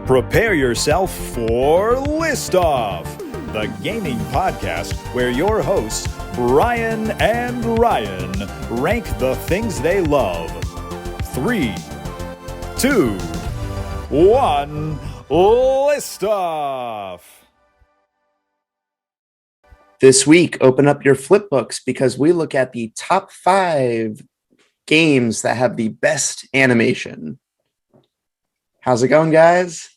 Prepare yourself for List Off, the gaming podcast where your hosts, Brian and Ryan, rank the things they love. 3, 2, 1, List Off! This week, open up your flip books because we look at the top 5 games that have the best animation. How's it going, guys?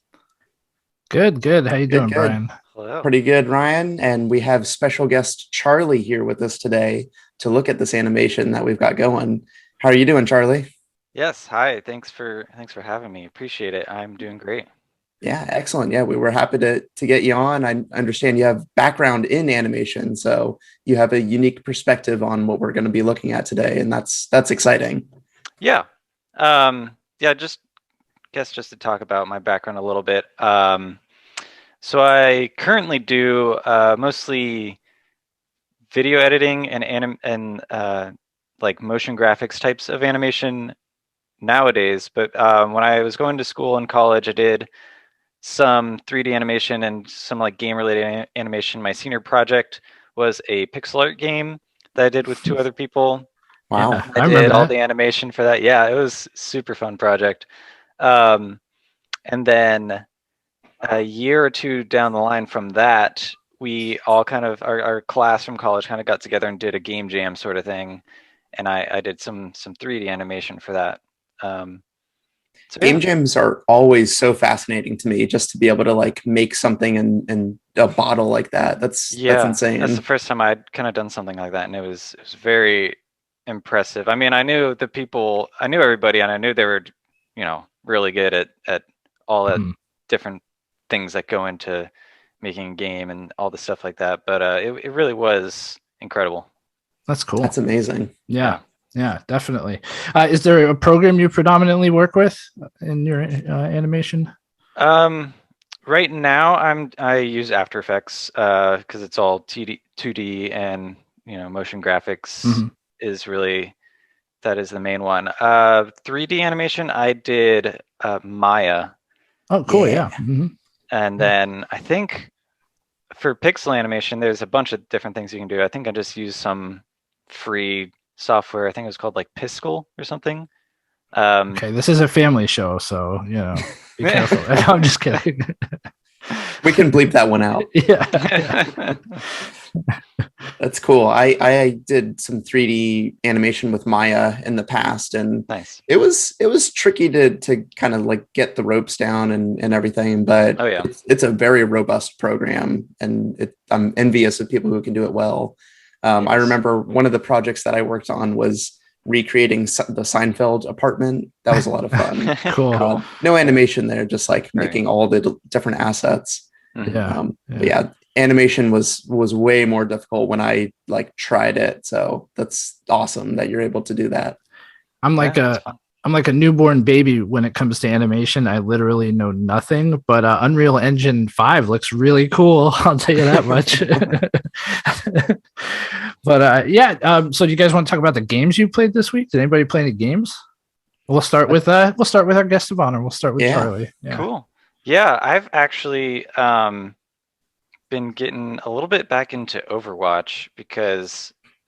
Good. How you doing, Brian? Hello. Pretty good, Ryan. And we have special guest Charlie here with us today to look at this animation that we've got going. How are you doing, Charlie? Yes. Hi. Thanks for having me. Appreciate it. I'm doing great. Yeah, excellent. Yeah, we were happy to get you on. I understand you have background in animation, so you have a unique perspective on what we're going to be looking at today, and that's exciting. Yeah. Just to talk about my background a little bit. So I currently do mostly video editing and like motion graphics types of animation nowadays. But when I was going to school in college, I did some 3D animation and some like game related animation. My senior project was a pixel art game that I did with 2 other people. Wow. Yeah, I did all the animation for that. Yeah, it was a super fun project. And then a year or 2 down the line from that, we all kind of, our class from college kind of got together and did a game jam sort of thing. And I did some 3D animation for that. Game jams are always so fascinating to me, just to be able to like make something in a bottle like that. That's insane. That's the first time I'd kind of done something like that, and it was very impressive. I mean, I knew everybody, and I knew they were, really good at all the different things that go into making a game and all the stuff like that. But it really was incredible. That's cool. That's amazing. Yeah, definitely. Is there a program you predominantly work with in your animation? Right now, I use After Effects because it's all 2D and motion graphics is really that is the main one. 3D animation, I did Maya. Oh, cool. Yeah. Mm-hmm. And then I think for pixel animation, there's a bunch of different things you can do. I think I just used some free software. I think it was called like Piskel or something. Okay, this is a family show, so be careful. I'm just kidding. We can bleep that one out. Yeah. That's cool. I did some 3D animation with Maya in the past, and nice. It was tricky to kind of like get the ropes down and everything, but it's a very robust program, and I'm envious of people who can do it well. Yes. I remember one of the projects that I worked on was recreating the Seinfeld apartment. That was a lot of fun. Cool. No animation there, just like making all the different assets. Yeah. But yeah, animation was way more difficult when I like tried it. So that's awesome that you're able to do that. I'm like a newborn baby when it comes to animation. I literally know nothing, but Unreal Engine 5 looks really cool. I'll tell you that much. But so do you guys want to talk about the games you played this week? Did anybody play any games? We'll start with our guest of honor. We'll start with Charlie. Yeah. Cool. Yeah, I've actually been getting a little bit back into Overwatch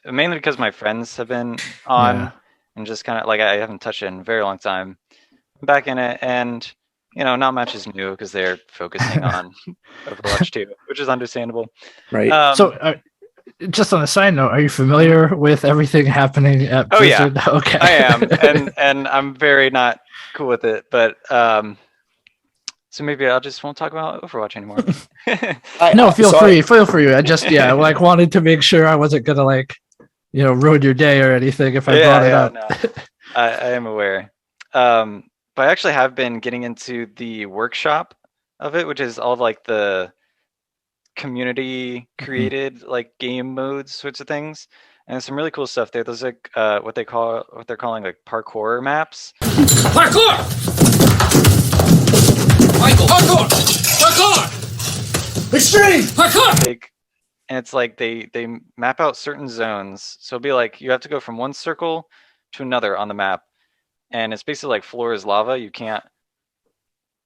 mainly because my friends have been on. Yeah. And just kind of like I haven't touched it in a very long time. I'm back in it, and not much is new because they're focusing on Overwatch 2, which is understandable. Right. So, just on a side note, are you familiar with everything happening at Blizzard? Oh yeah, okay. I am, and I'm very not cool with it. But so maybe I just won't talk about Overwatch anymore. No, feel free. I just like wanted to make sure I wasn't gonna ruin your day or anything if I brought it up. No. I am aware. But I actually have been getting into the workshop of it, which is all of like the community created like game modes sorts of things. And there's some really cool stuff there. There's like what they're calling like parkour maps. Parkour! Michael! Parkour! Extreme! Parkour! And it's like they map out certain zones. So it'll be like you have to go from one circle to another on the map. And it's basically like floor is lava. You can't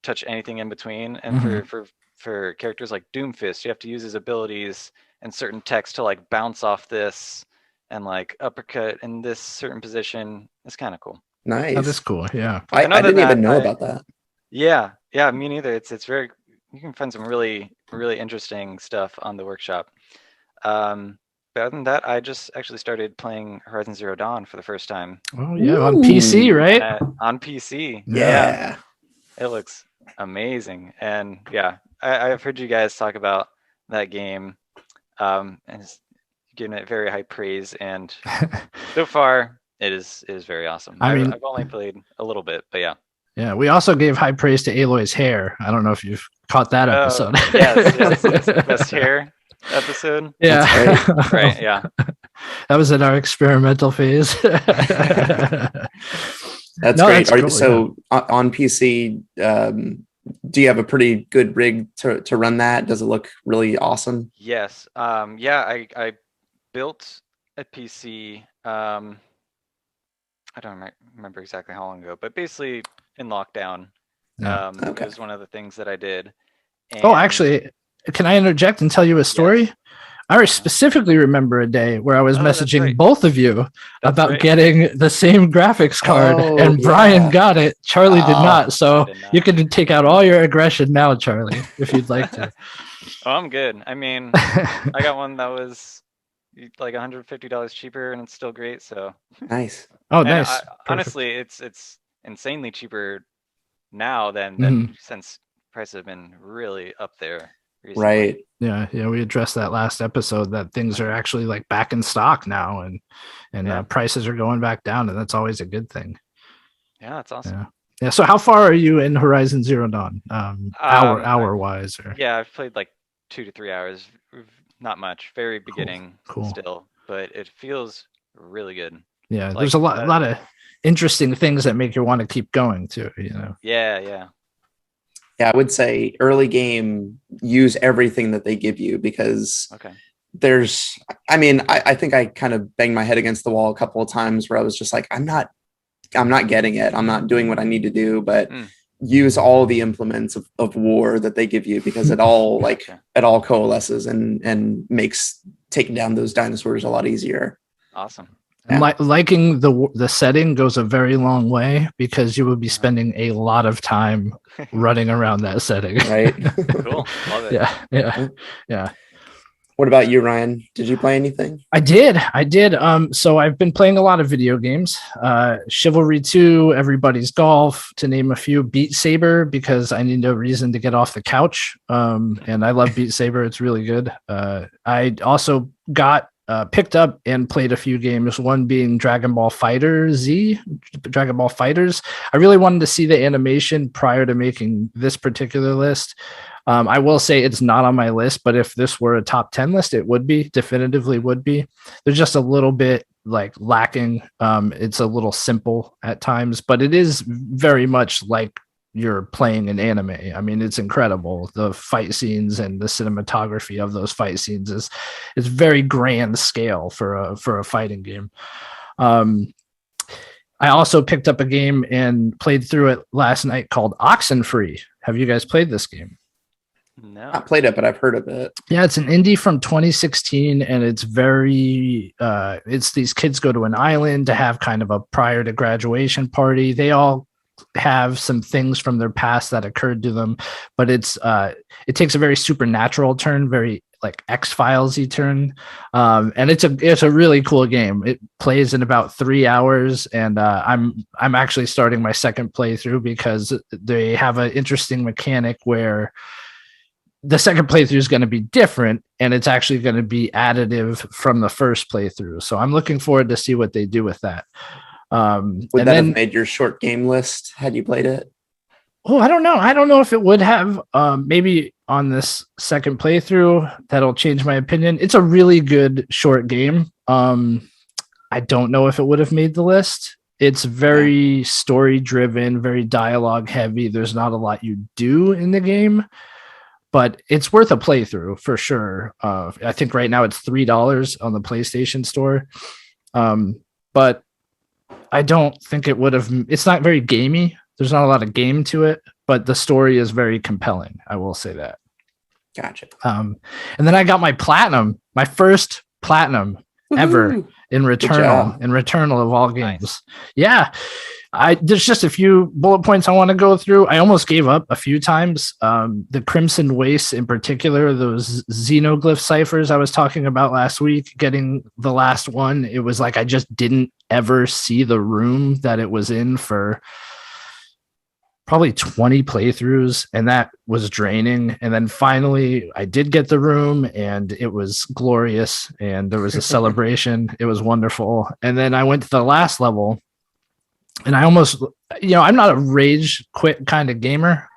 touch anything in between. And for characters like Doomfist, you have to use his abilities and certain text to like bounce off this and like uppercut in this certain position. It's kind of cool. Nice. That is cool. Yeah. I didn't even know about that. Yeah, me neither. It's very, you can find some really, really interesting stuff on the workshop. But other than that, I just actually started playing Horizon Zero Dawn for the first time. Oh yeah, on PC, right? On PC. Yeah. It looks amazing. And yeah, I've heard you guys talk about that game, and it's giving it very high praise. And so far, it is very awesome. I've only played a little bit, but yeah. Yeah, we also gave high praise to Aloy's hair. I don't know if you've caught that episode. Yes, best hair episode. Yeah, right. Yeah, that was in our experimental phase. That's great. Cool, on PC, do you have a pretty good rig to run that? Does it look really awesome? Yes. I built a PC. I don't remember exactly how long ago, but basically in lockdown. It was one of the things that I did. And actually, can I interject and tell you a story? Yes. I specifically remember a day where I was messaging both of you about getting the same graphics card, and Brian got it. Charlie did not. So you can take out all your aggression now, Charlie, if you'd like to. I'm good. I mean, I got one that was like $150 cheaper, and it's still great. So nice. Oh, nice. Honestly, it's insanely cheaper now than since prices have been really up there recently. Right. Yeah, we addressed that last episode that things are actually like back in stock now, and prices are going back down, and that's always a good thing. Yeah, that's awesome. Yeah. So how far are you in Horizon Zero Dawn? Hour wise, or? Yeah, I've played like 2 to 3 hours. Not much. Very beginning still, but it feels really good. Yeah, there's a lot of interesting things that make you want to keep going too. Yeah. Yeah, I would say early game, use everything that they give you, because I think I kind of banged my head against the wall a couple of times where I was just like, I'm not getting it. I'm not doing what I need to do, but use all the implements of war that they give you, because it all it all coalesces and makes taking down those dinosaurs a lot easier. Awesome. Yeah. Liking the setting goes a very long way, because you will be spending a lot of time running around that setting. Right. Cool. Love it. Yeah. What about you, Ryan? Did you play anything? I did. So I've been playing a lot of video games. Chivalry 2, Everybody's Golf, to name a few. Beat Saber, because I need a reason to get off the couch. And I love Beat Saber. It's really good. I also got picked up and played a few games, one being Dragon Ball Fighterz. I really wanted to see the animation prior to making this particular list. I will say it's not on my list, but if this were a top 10 list, it definitively would be. There's just a little bit lacking. It's a little simple at times, but it is very much like you're playing an anime. I mean, it's incredible. The fight scenes and the cinematography of those fight scenes is very grand scale for a fighting game. I also picked up a game and played through it last night called Oxenfree. Have you guys played this game? No. I played it, but I've heard of it. Yeah, it's an indie from 2016, and it's it's these kids go to an island to have kind of a prior to graduation party. They all have some things from their past that occurred to them, but it takes a very supernatural turn, very like X-Files-y turn. And it's a really cool game. It plays in about 3 hours, and I'm actually starting my second playthrough because they have an interesting mechanic where the second playthrough is going to be different, and it's actually going to be additive from the first playthrough. So I'm looking forward to see what they do with that. Would that have made your short game list had you played it? Oh, I don't know. I don't know if it would have. Maybe on this second playthrough, that'll change my opinion. It's a really good short game. I don't know if it would have made the list. It's very story driven, very dialogue heavy. There's not a lot you do in the game, but it's worth a playthrough for sure. I think right now it's $3 on the PlayStation Store. But I don't think it would have. It's not very gamey. There's not a lot of game to it. but the story is very compelling. I will say that. Gotcha. And then I got my first platinum ever in Returnal of all games. Nice. Yeah. There's just a few bullet points I want to go through. I almost gave up a few times. The Crimson Wastes in particular, those xenoglyph ciphers I was talking about last week, getting the last one, it was like I just didn't ever see the room that it was in for probably 20 playthroughs, and that was draining. And then finally I did get the room, and it was glorious, and there was a celebration. It was wonderful. And then I went to the last level, and I almost, I'm not a rage quit kind of gamer,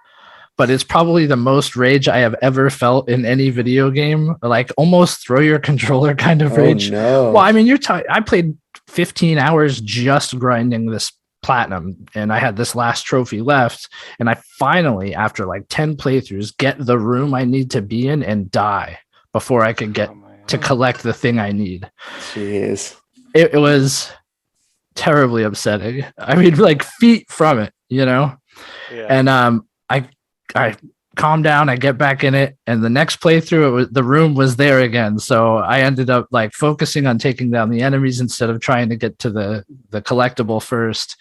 but it's probably the most rage I have ever felt in any video game. Like almost throw your controller kind of rage. No. Well, I mean, I played 15 hours just grinding this platinum, and I had this last trophy left, and I finally, after like 10 playthroughs, get the room I need to be in and die before I could get to collect the thing I need. Jeez. It was terribly upsetting. I mean, like feet from it, Yeah. And I calm down, I get back in it, and the next playthrough, the room was there again. So I ended up like focusing on taking down the enemies instead of trying to get to the collectible first.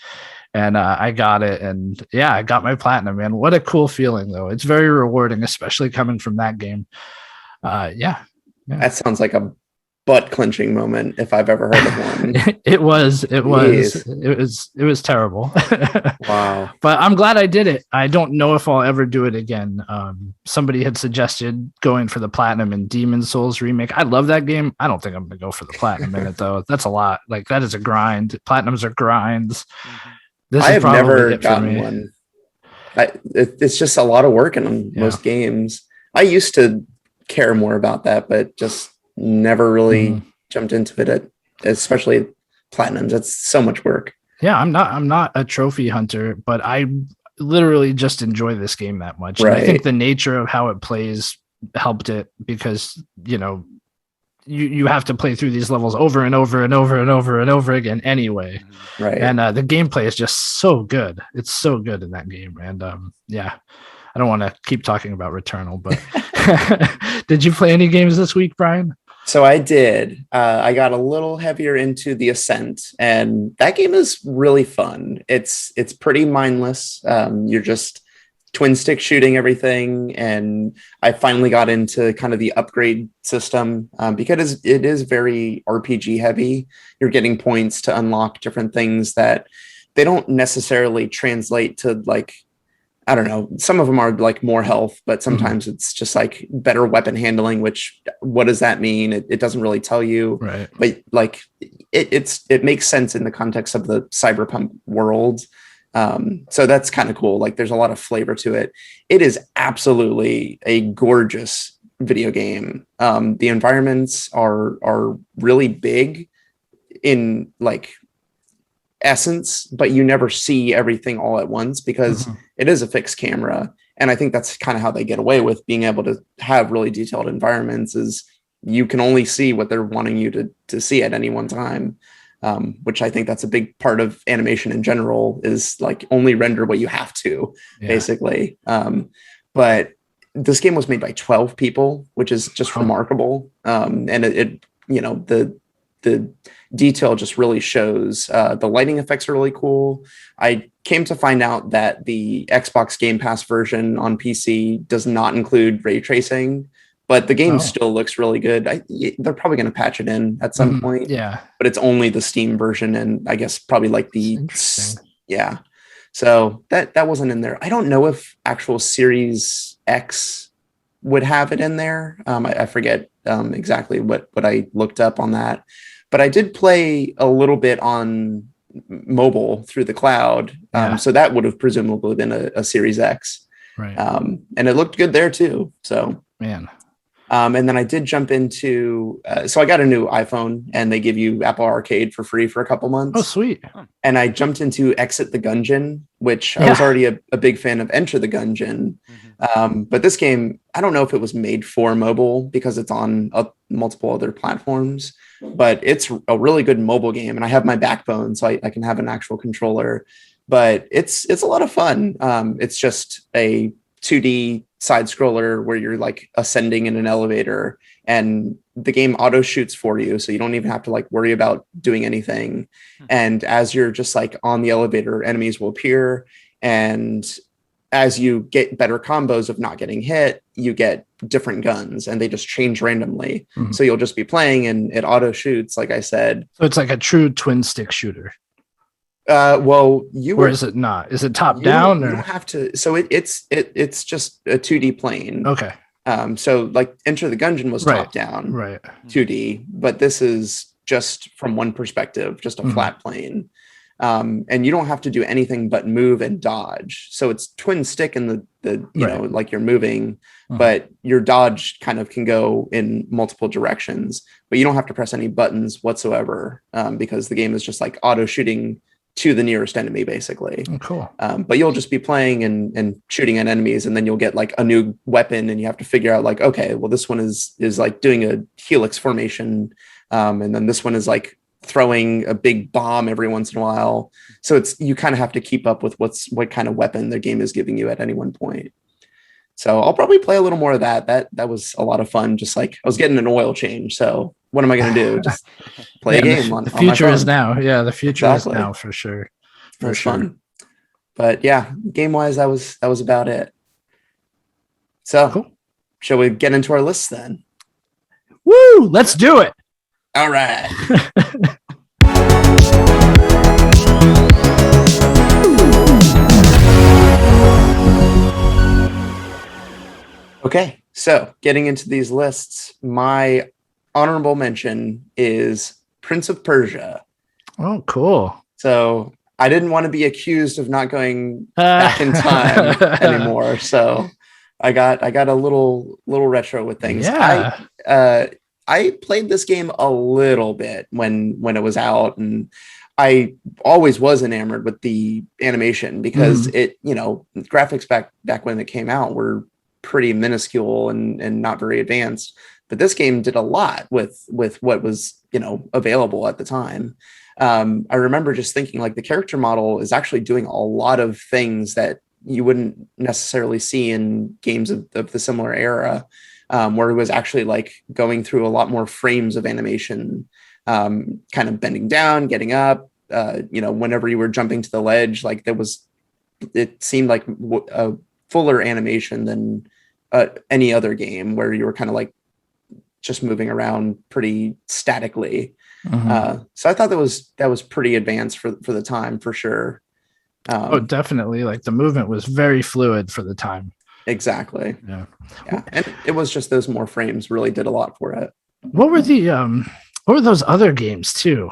And I got it, and yeah, I got my platinum, man. What a cool feeling, though. It's very rewarding, especially coming from that game. Yeah. That sounds like a butt clenching moment if I've ever heard of one. It was terrible. Wow. But I'm glad I did it. I don't know if I'll ever do it again. Somebody had suggested going for the platinum in Demon Souls remake. I love that game. I don't think I'm gonna go for the platinum in it though. That's a lot. Like that is a grind. Platinums are grinds. I have never gotten one. It's just a lot of work in most games. I used to care more about that, but just never really jumped into it, especially platinums. That's so much work. Yeah, I'm not a trophy hunter, but I literally just enjoy this game that much. Right. And I think the nature of how it plays helped it, because you have to play through these levels over and over and over and over and over again anyway. Right. And the gameplay is just so good. It's so good in that game. And I don't want to keep talking about Returnal, but did you play any games this week, Brian? So I did. I got a little heavier into the Ascent, and that game is really fun. It's pretty mindless. You're just twin stick shooting everything, and I finally got into kind of the upgrade system because it is very RPG heavy. You're getting points to unlock different things that they don't necessarily translate to, like, I don't know. Some of them are like more health, but sometimes it's just like better weapon handling, which what does that mean? It doesn't really tell you, right? But like it makes sense in the context of the cyberpunk world. So that's kind of cool. Like there's a lot of flavor to it. It is absolutely a gorgeous video game. The environments are really big in like essence, but you never see everything all at once because it is a fixed camera. And I think that's kind of how they get away with being able to have really detailed environments, is you can only see what they're wanting you to see at any one time. Which I think that's a big part of animation in general, is like only render what you have to, basically. But this game was made by 12 people, which is just remarkable. And it the detail just really shows. The lighting effects are really cool. I came to find out that the Xbox Game Pass version on PC does not include ray tracing, but the game still looks really good. They're probably going to patch it in at some point. Yeah. But it's only the Steam version, and I guess probably like so that wasn't in there. I don't know if actual Series X would have it in there. I forget exactly what I looked up on that, but I did play a little bit on mobile through the cloud. So that would have presumably been a Series X. Right. And it looked good there too. So, man. And then I did jump into, so I got a new iPhone, and they give you Apple Arcade for free for a couple months. Oh, sweet. And I jumped into Exit the Gungeon, which I was already a big fan of Enter the Gungeon. But this game, I don't know if it was made for mobile because it's on multiple other platforms, but it's a really good mobile game. And I have my Backbone, so I can have an actual controller. but it's a lot of fun. It's just a 2D side scroller where you're like ascending in an elevator, and the game auto shoots for you, so you don't even have to like worry about doing anything. And as you're just like on the elevator, enemies will appear, and as you get better combos of not getting hit, you get different guns, and they just change randomly. So you'll just be playing and it auto shoots, like I said. So it's like a true twin stick shooter. Well, is it not? Is it top down? You don't have to. So it's just a 2D plane. Okay. So like Enter the Gungeon was top down, right? 2D, but this is just from one perspective, just a flat plane. And you don't have to do anything but move and dodge. So it's twin stick in the you know, like you're moving, but your dodge kind of can go in multiple directions, but you don't have to press any buttons whatsoever, because the game is just like auto shooting to the nearest enemy, basically. Cool. But you'll just be playing and shooting at enemies, and then you'll get like a new weapon, and you have to figure out like, okay, well, this one is like doing a helix formation, and then this one is like throwing a big bomb every once in a while. So you kind of have to keep up with what kind of weapon the game is giving you at any one point. So I'll probably play a little more of that. That was a lot of fun. Just like I was getting an oil change, so what am I going to do? Just play a game. The future is now. Yeah, the future is now for sure. For sure. Fun. But yeah, game wise, that was about it. So, cool. Shall we get into our list then? Woo! Let's do it. All right. Okay, so getting into these lists, my honorable mention is Prince of Persia. Oh, cool. So I didn't want to be accused of not going back in time anymore. So I got a little retro with things. Yeah. I played this game a little bit when it was out, and I always was enamored with the animation because it, you know, graphics back when it came out were pretty minuscule and not very advanced. But this game did a lot with what was, you know, available at the time. I remember just thinking like the character model is actually doing a lot of things that you wouldn't necessarily see in games of the similar era, where it was actually like going through a lot more frames of animation, kind of bending down, getting up, you know, whenever you were jumping to the ledge, like it seemed like a fuller animation than any other game where you were kind of like just moving around pretty statically. So I thought that was pretty advanced for the time, for sure. Oh, definitely. Like the movement was very fluid for the time. Exactly. Yeah. And it was just those more frames really did a lot for it. What were those other games too?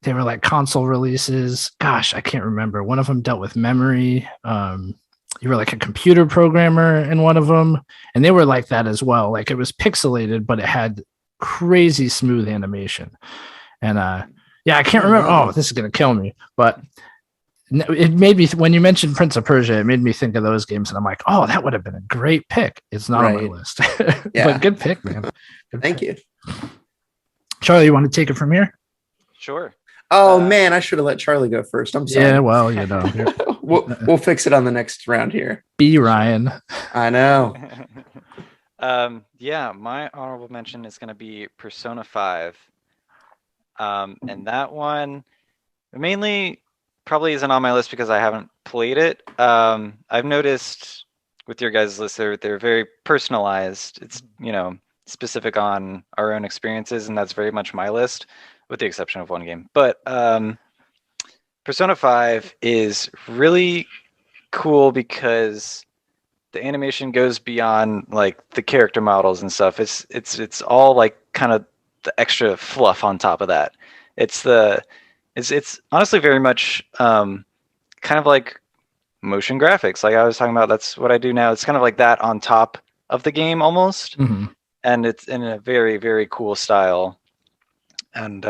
They were like console releases. Gosh, I can't remember. One of them dealt with memory. You were like a computer programmer in one of them, and they were like that as well. Like it was pixelated, but it had crazy smooth animation. And I can't remember. Oh, this is gonna kill me. But it made me, when you mentioned Prince of Persia, it made me think of those games, and I'm like, oh, that would have been a great pick. It's not on my list. But good pick, man. Thank you. Charlie, you want to take it from here? Sure. Oh man, I should have let Charlie go first. I'm sorry. Yeah, well, you know. we'll fix it on the next round here. B Ryan. I know. Yeah, my honorable mention is going to be Persona 5. And that one mainly probably isn't on my list because I haven't played it. I've noticed with your guys' list, they're very personalized. It's, you know, specific on our own experiences, and that's very much my list, with the exception of one game. But Persona 5 is really cool because the animation goes beyond like the character models and stuff. It's all like kind of the extra fluff on top of that. It's honestly very much kind of like motion graphics. Like I was talking about, that's what I do now. It's kind of like that on top of the game almost. And it's in a very, very cool style. And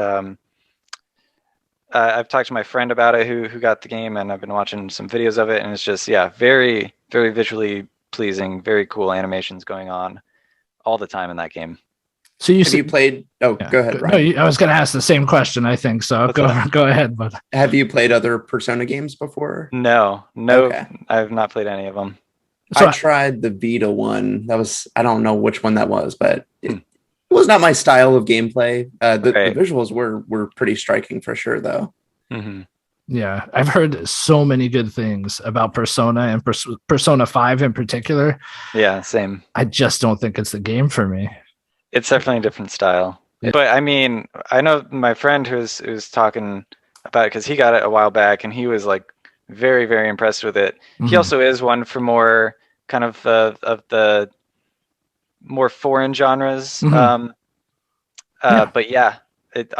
I've talked to my friend about it who got the game, and I've been watching some videos of it, and it's just, yeah, very, very visually pleasing, very cool animations going on all the time in that game. So have you played? Oh, yeah. Go ahead. No, I was going to ask the same question, I think. So go ahead. But have you played other Persona games before? No. Okay. I have not played any of them. So I tried the Vita one. I don't know which one that was, but it was not my style of gameplay. The visuals were pretty striking for sure, though. Mm-hmm. Yeah, I've heard so many good things about Persona and Persona 5 in particular. Yeah, same. I just don't think it's the game for me. It's definitely a different style. Yeah. But I mean, I know my friend who's talking about it because he got it a while back and he was like very, very impressed with it. Mm-hmm. He also is one for more kind of the more foreign genres. Mm-hmm. But yeah,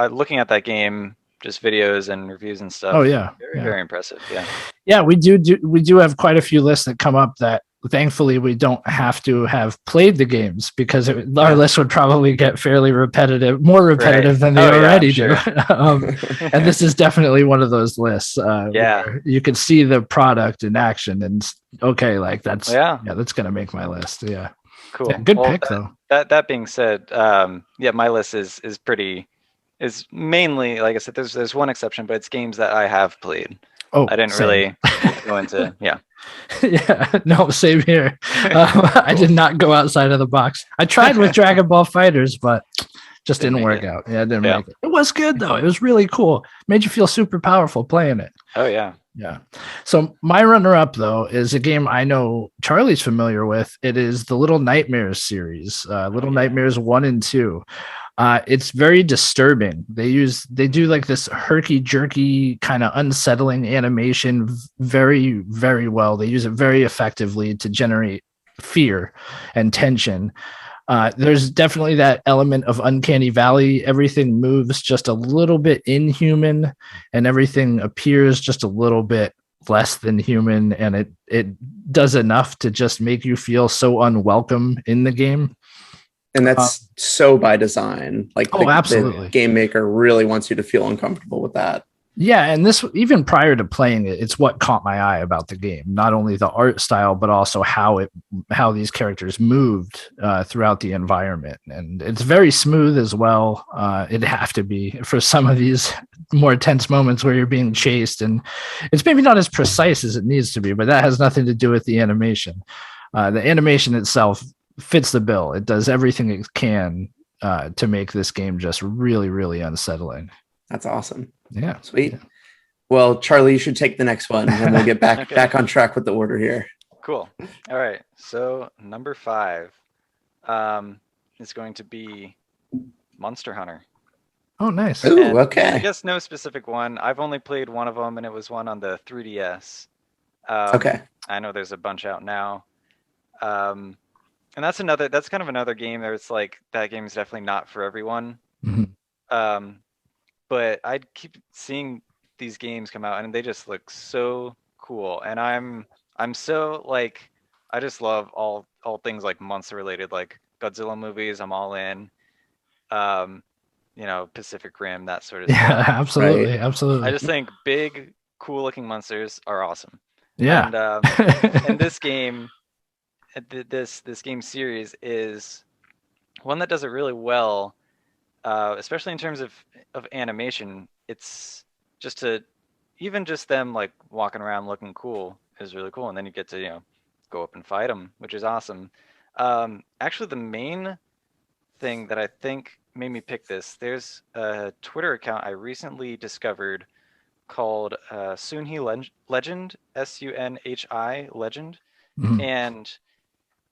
looking at that game, just videos and reviews and stuff. Oh yeah, very impressive. Yeah. We do have quite a few lists that come up that thankfully we don't have to have played the games because our list would probably get fairly repetitive, more repetitive than they already do. And this is definitely one of those lists. Where you can see the product in action and that's that's gonna make my list. Yeah, cool. Yeah, good pick though. That being said, my list is mainly, like I said, there's one exception, but it's games that I have played. I didn't really go into no, same here. I did not go outside of the box. I tried with Dragon Ball Fighterz, but just didn't work out. Yeah, it didn't make it. It was good though. It was really cool. Made you feel super powerful playing it. Oh yeah. Yeah. So my runner-up though is a game I know Charlie's familiar with. It is the Little Nightmares series, Little Nightmares 1 and 2. It's very disturbing. They do like this herky-jerky kind of unsettling animation very, very well. They use it very effectively to generate fear and tension. There's definitely that element of Uncanny Valley. Everything moves just a little bit inhuman and everything appears just a little bit less than human. And it does enough to just make you feel so unwelcome in the game. And that's so by design. Like absolutely. The game maker really wants you to feel uncomfortable with that. Yeah, and this, even prior to playing it, it's what caught my eye about the game. Not only the art style, but also how these characters moved throughout the environment. And it's very smooth as well. It'd have to be for some of these more tense moments where you're being chased. And it's maybe not as precise as it needs to be, but that has nothing to do with the animation. The animation itself fits the bill. It does everything it can to make this game just really, really unsettling. That's awesome. Yeah. Sweet. Yeah. Well, Charlie, you should take the next one and we'll get back back on track with the order here. Cool. All right. So number 5 is going to be Monster Hunter. Oh, nice. Ooh, okay. I guess no specific one. I've only played one of them, and it was one on the 3DS. Okay. I know there's a bunch out now. And that's kind of another game where it's like, that game is definitely not for everyone. Mm-hmm. But I keep seeing these games come out and they just look so cool. And I'm so like, I just love all things like monster related, like Godzilla movies. I'm all in. Pacific Rim, that sort of stuff. Yeah, absolutely. Right. Absolutely. I just think big, cool looking monsters are awesome. Yeah. And this game, this game series is one that does it really well. Especially in terms of animation. It's just them like walking around looking cool is really cool, and then you get to go up and fight them, which is awesome. Actually, the main thing that I think made me pick this, there's a Twitter account I recently discovered called Sunhi Legend, Sunhi Legend, Mm-hmm. and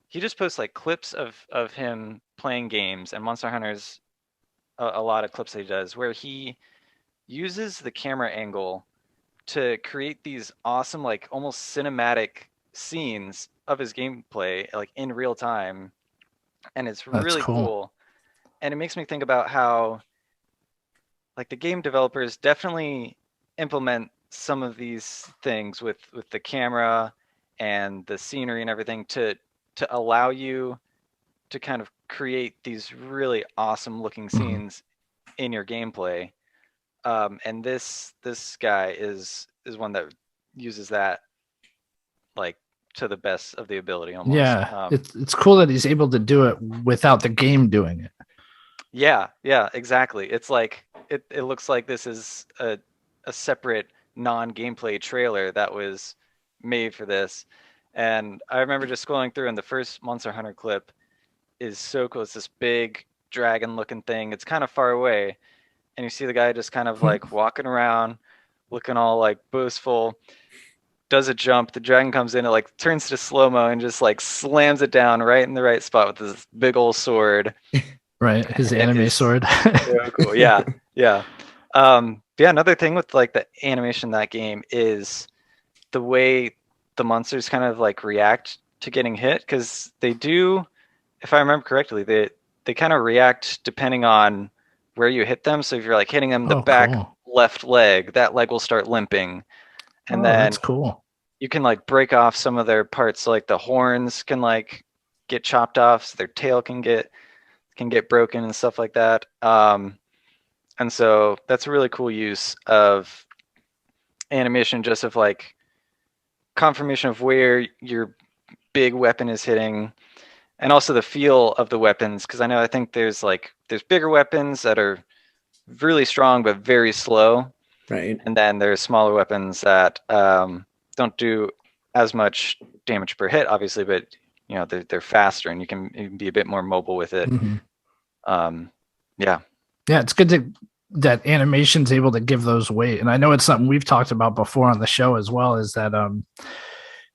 he just posts like clips of him playing games, and Monster Hunter's a lot of clips that he does where he uses the camera angle to create these awesome, like almost cinematic scenes of his gameplay, like in real time. And it's really cool. And it makes me think about how like the game developers definitely implement some of these things with the camera and the scenery and everything to allow you to kind of create these really awesome looking scenes in your gameplay. And this guy is one that uses that like to the best of the ability almost. Yeah. It's cool that he's able to do it without the game doing it. Yeah, exactly. It's like it looks like this is a separate non-gameplay trailer that was made for this. And I remember just scrolling through, and the first Monster Hunter clip is so cool. It's this big dragon-looking thing. It's kind of far away, and you see the guy just kind of like walking around, looking all like boastful. Does a jump. The dragon comes in. It like turns to slow-mo and just like slams it down right in the right spot with this big old sword. Right, his anime sword. So cool. Yeah. Another thing with like the animation in that game is the way the monsters kind of like react to getting hit, because they do, if I remember correctly, they kind of react depending on where you hit them. So if you're like hitting them the back left leg, that leg will start limping, and then that's cool. You can like break off some of their parts. So like the horns can like get chopped off, so their tail can get broken and stuff like that. And so that's a really cool use of animation, just of like confirmation of where your big weapon is hitting, and also the feel of the weapons. Because I think there's bigger weapons that are really strong but very slow, right? And then there's smaller weapons that don't do as much damage per hit, obviously, but they're faster, and you can be a bit more mobile with it. It's good that animation's able to give those weight. And I know it's something we've talked about before on the show as well, is that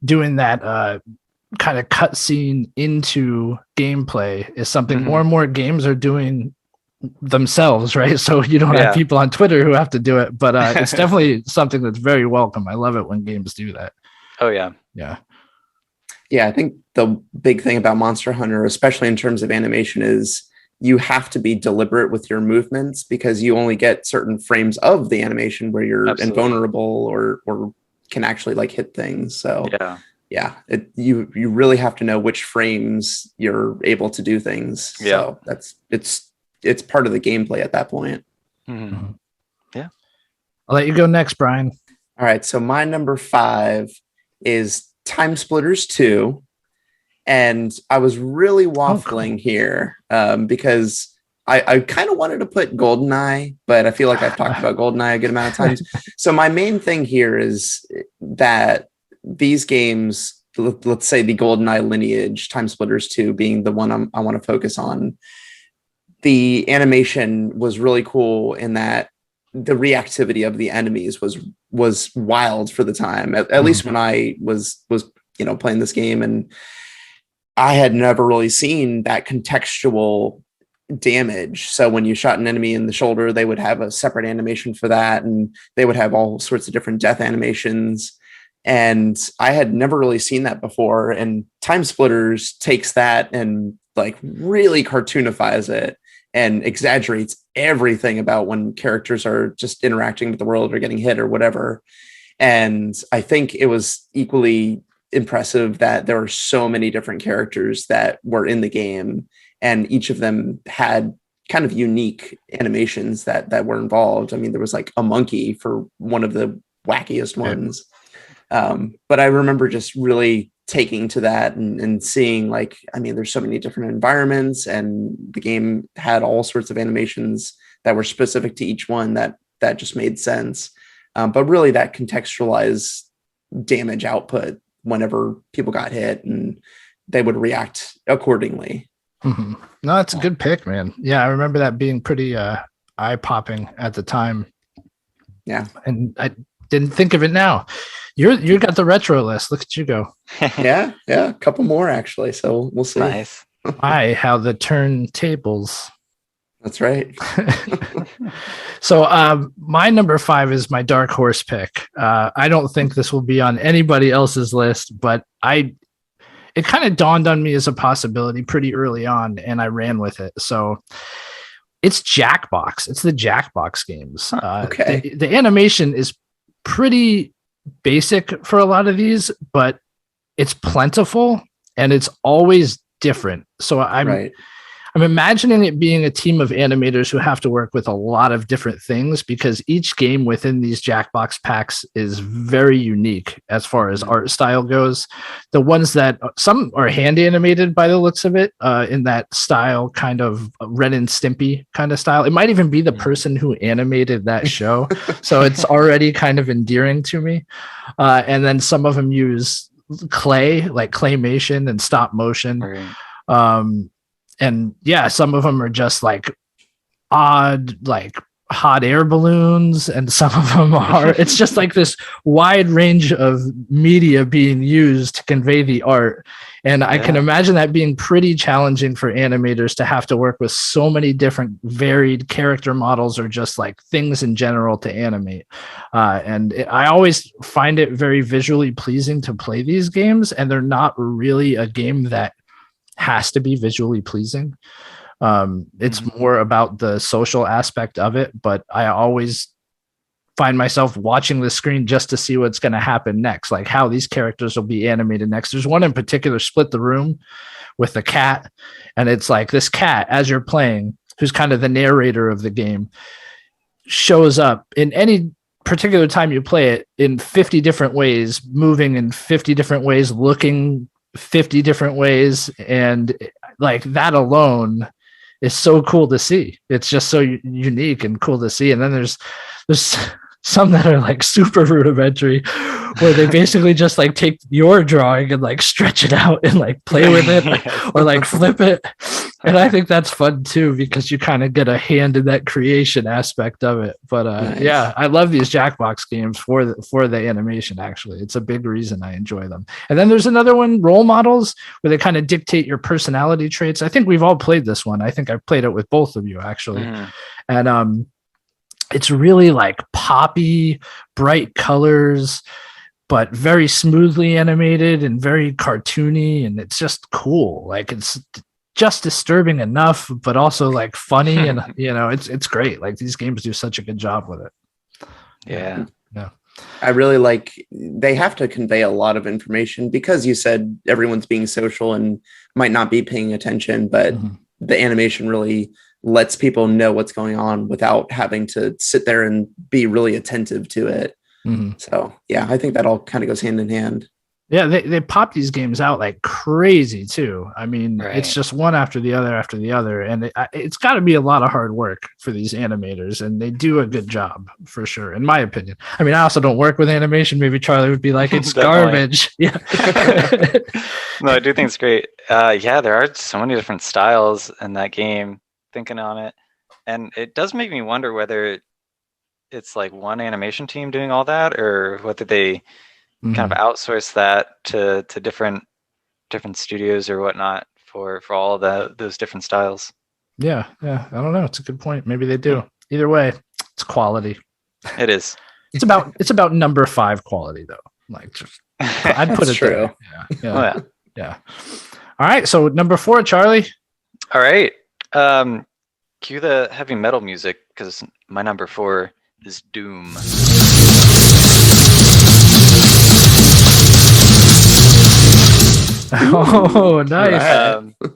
doing that kind of cutscene into gameplay is something more and more games are doing themselves, right? So you don't have people on Twitter who have to do it, but it's definitely something that's very welcome. I love it when games do that. Oh yeah. I think the big thing about Monster Hunter, especially in terms of animation, is you have to be deliberate with your movements, because you only get certain frames of the animation where you're invulnerable or can actually like hit things. So you really have to know which frames you're able to do things. So it's part of the gameplay at that point. I'll let you go next, Brian. All right, so my number 5 is Time Splitters 2. And I was really waffling here because I kind of wanted to put GoldenEye, but I feel like I've talked about GoldenEye a good amount of times. So my main thing here is that these games, let's say the GoldenEye lineage, Time Splitters 2 being the one I want to focus on, the animation was really cool in that the reactivity of the enemies was wild for the time, at least when I was playing this game. And I had never really seen that contextual damage. So when you shot an enemy in the shoulder, they would have a separate animation for that, and they would have all sorts of different death animations. And I had never really seen that before. And Time Splitters takes that and like really cartoonifies it and exaggerates everything about when characters are just interacting with the world or getting hit or whatever. And I think it was equally impressive that there were so many different characters that were in the game, and each of them had kind of unique animations that were involved. I mean, there was like a monkey for one of the wackiest ones. But I remember just really taking to that and seeing like, I mean, there's so many different environments, and the game had all sorts of animations that were specific to each one that just made sense. But really that contextualized damage output whenever people got hit, and they would react accordingly. No, that's a good pick, man. Yeah, I remember that being pretty eye-popping at the time. Yeah. And I didn't think of it now. You got the retro list. Look at you go. Yeah, a couple more actually. So we'll see. Nice. How the turntables. That's right. So my number 5 is my dark horse pick. I don't think this will be on anybody else's list, but it kind of dawned on me as a possibility pretty early on, and I ran with it. So it's Jackbox. It's the Jackbox games. Okay. The animation is pretty basic for a lot of these, but it's plentiful and it's always different. So I'm I'm imagining it being a team of animators who have to work with a lot of different things, because each game within these Jackbox packs is very unique as far as art style goes. The ones that some are hand animated by the looks of it, in that style, kind of Ren and Stimpy kind of style. It might even be the person who animated that show. So it's already kind of endearing to me. And then some of them use clay, like claymation and stop motion. Right. And yeah, some of them are just like odd, like hot air balloons, and some of them are, it's just like this wide range of media being used to convey the art. And I can imagine that being pretty challenging for animators to have to work with so many different varied character models, or just like things in general to animate. I always find it very visually pleasing to play these games, and they're not really a game that has to be visually pleasing. It's more about the social aspect of it, but I always find myself watching the screen just to see what's going to happen next, like how these characters will be animated next. There's one in particular, Split the Room, with the cat, and it's like this cat, as you're playing, who's kind of the narrator of the game, shows up in any particular time you play it in 50 different ways, moving in 50 different ways, looking 50 different ways, and like that alone is so cool to see. It's just so unique and cool to see. And then there's some that are like super rudimentary, where they basically just like take your drawing and like stretch it out and like play with it, or like flip it. And I think that's fun too, because you kind of get a hand in that creation aspect of it. But Nice. yeah, I love these Jackbox games for the animation. Actually, it's a big reason I enjoy them. And then there's another one, Role Models, where they kind of dictate your personality traits. I think we've all played this one. I think I've played it with both of you actually. And it's really like poppy, bright colors, but very smoothly animated and very cartoony, and it's just cool. Like, it's just disturbing enough, but also like funny, and it's great. Like, these games do such a good job with it. Yeah. I really like, they have to convey a lot of information, because you said everyone's being social and might not be paying attention, but the animation really lets people know what's going on without having to sit there and be really attentive to it. So yeah, I think that all kind of goes hand in hand. Yeah, they pop these games out like crazy too. I mean, It's just one after the other, and it's got to be a lot of hard work for these animators, and they do a good job for sure, in my opinion. I mean, I also don't work with animation. Maybe Charlie would be like, it's garbage. Yeah. No, I do think it's great. Yeah, there are so many different styles in that game, thinking on it, and it does make me wonder whether it's like one animation team doing all that, or whether they kind of outsource that to different studios or whatnot for all of those different styles. Yeah, I don't know. It's a good point. Maybe they do. Either way, it's quality. It is. It's about number 5 quality though. Like, I'd put it true. There. Yeah. All right, so number 4, Charlie. All right. Cue the heavy metal music, because my number 4 is Doom. Oh, nice.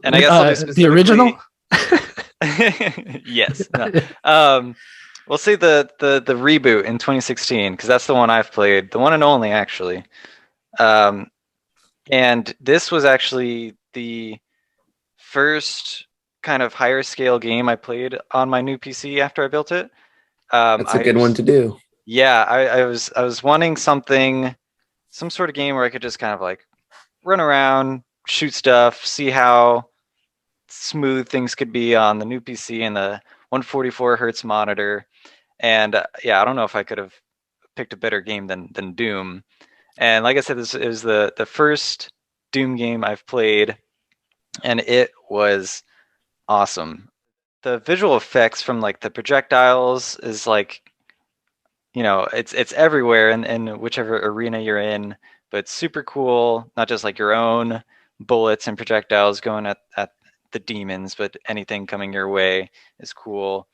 And I guess the original. Yes. No. We'll say the reboot in 2016, because that's the one I've played, the one and only actually. And this was actually the first kind of higher scale game I played on my new PC after I built it. That's a good one to do. Yeah, I was wanting some sort of game where I could just kind of like run around, shoot stuff, see how smooth things could be on the new PC and the 144 hertz monitor. And yeah, I don't know if I could have picked a better game than Doom. And like I said, this is the first Doom game I've played, and it was awesome. The visual effects from like the projectiles is like, it's everywhere in whichever arena you're in, but it's super cool. Not just like your own bullets and projectiles going at the demons, but anything coming your way is cool.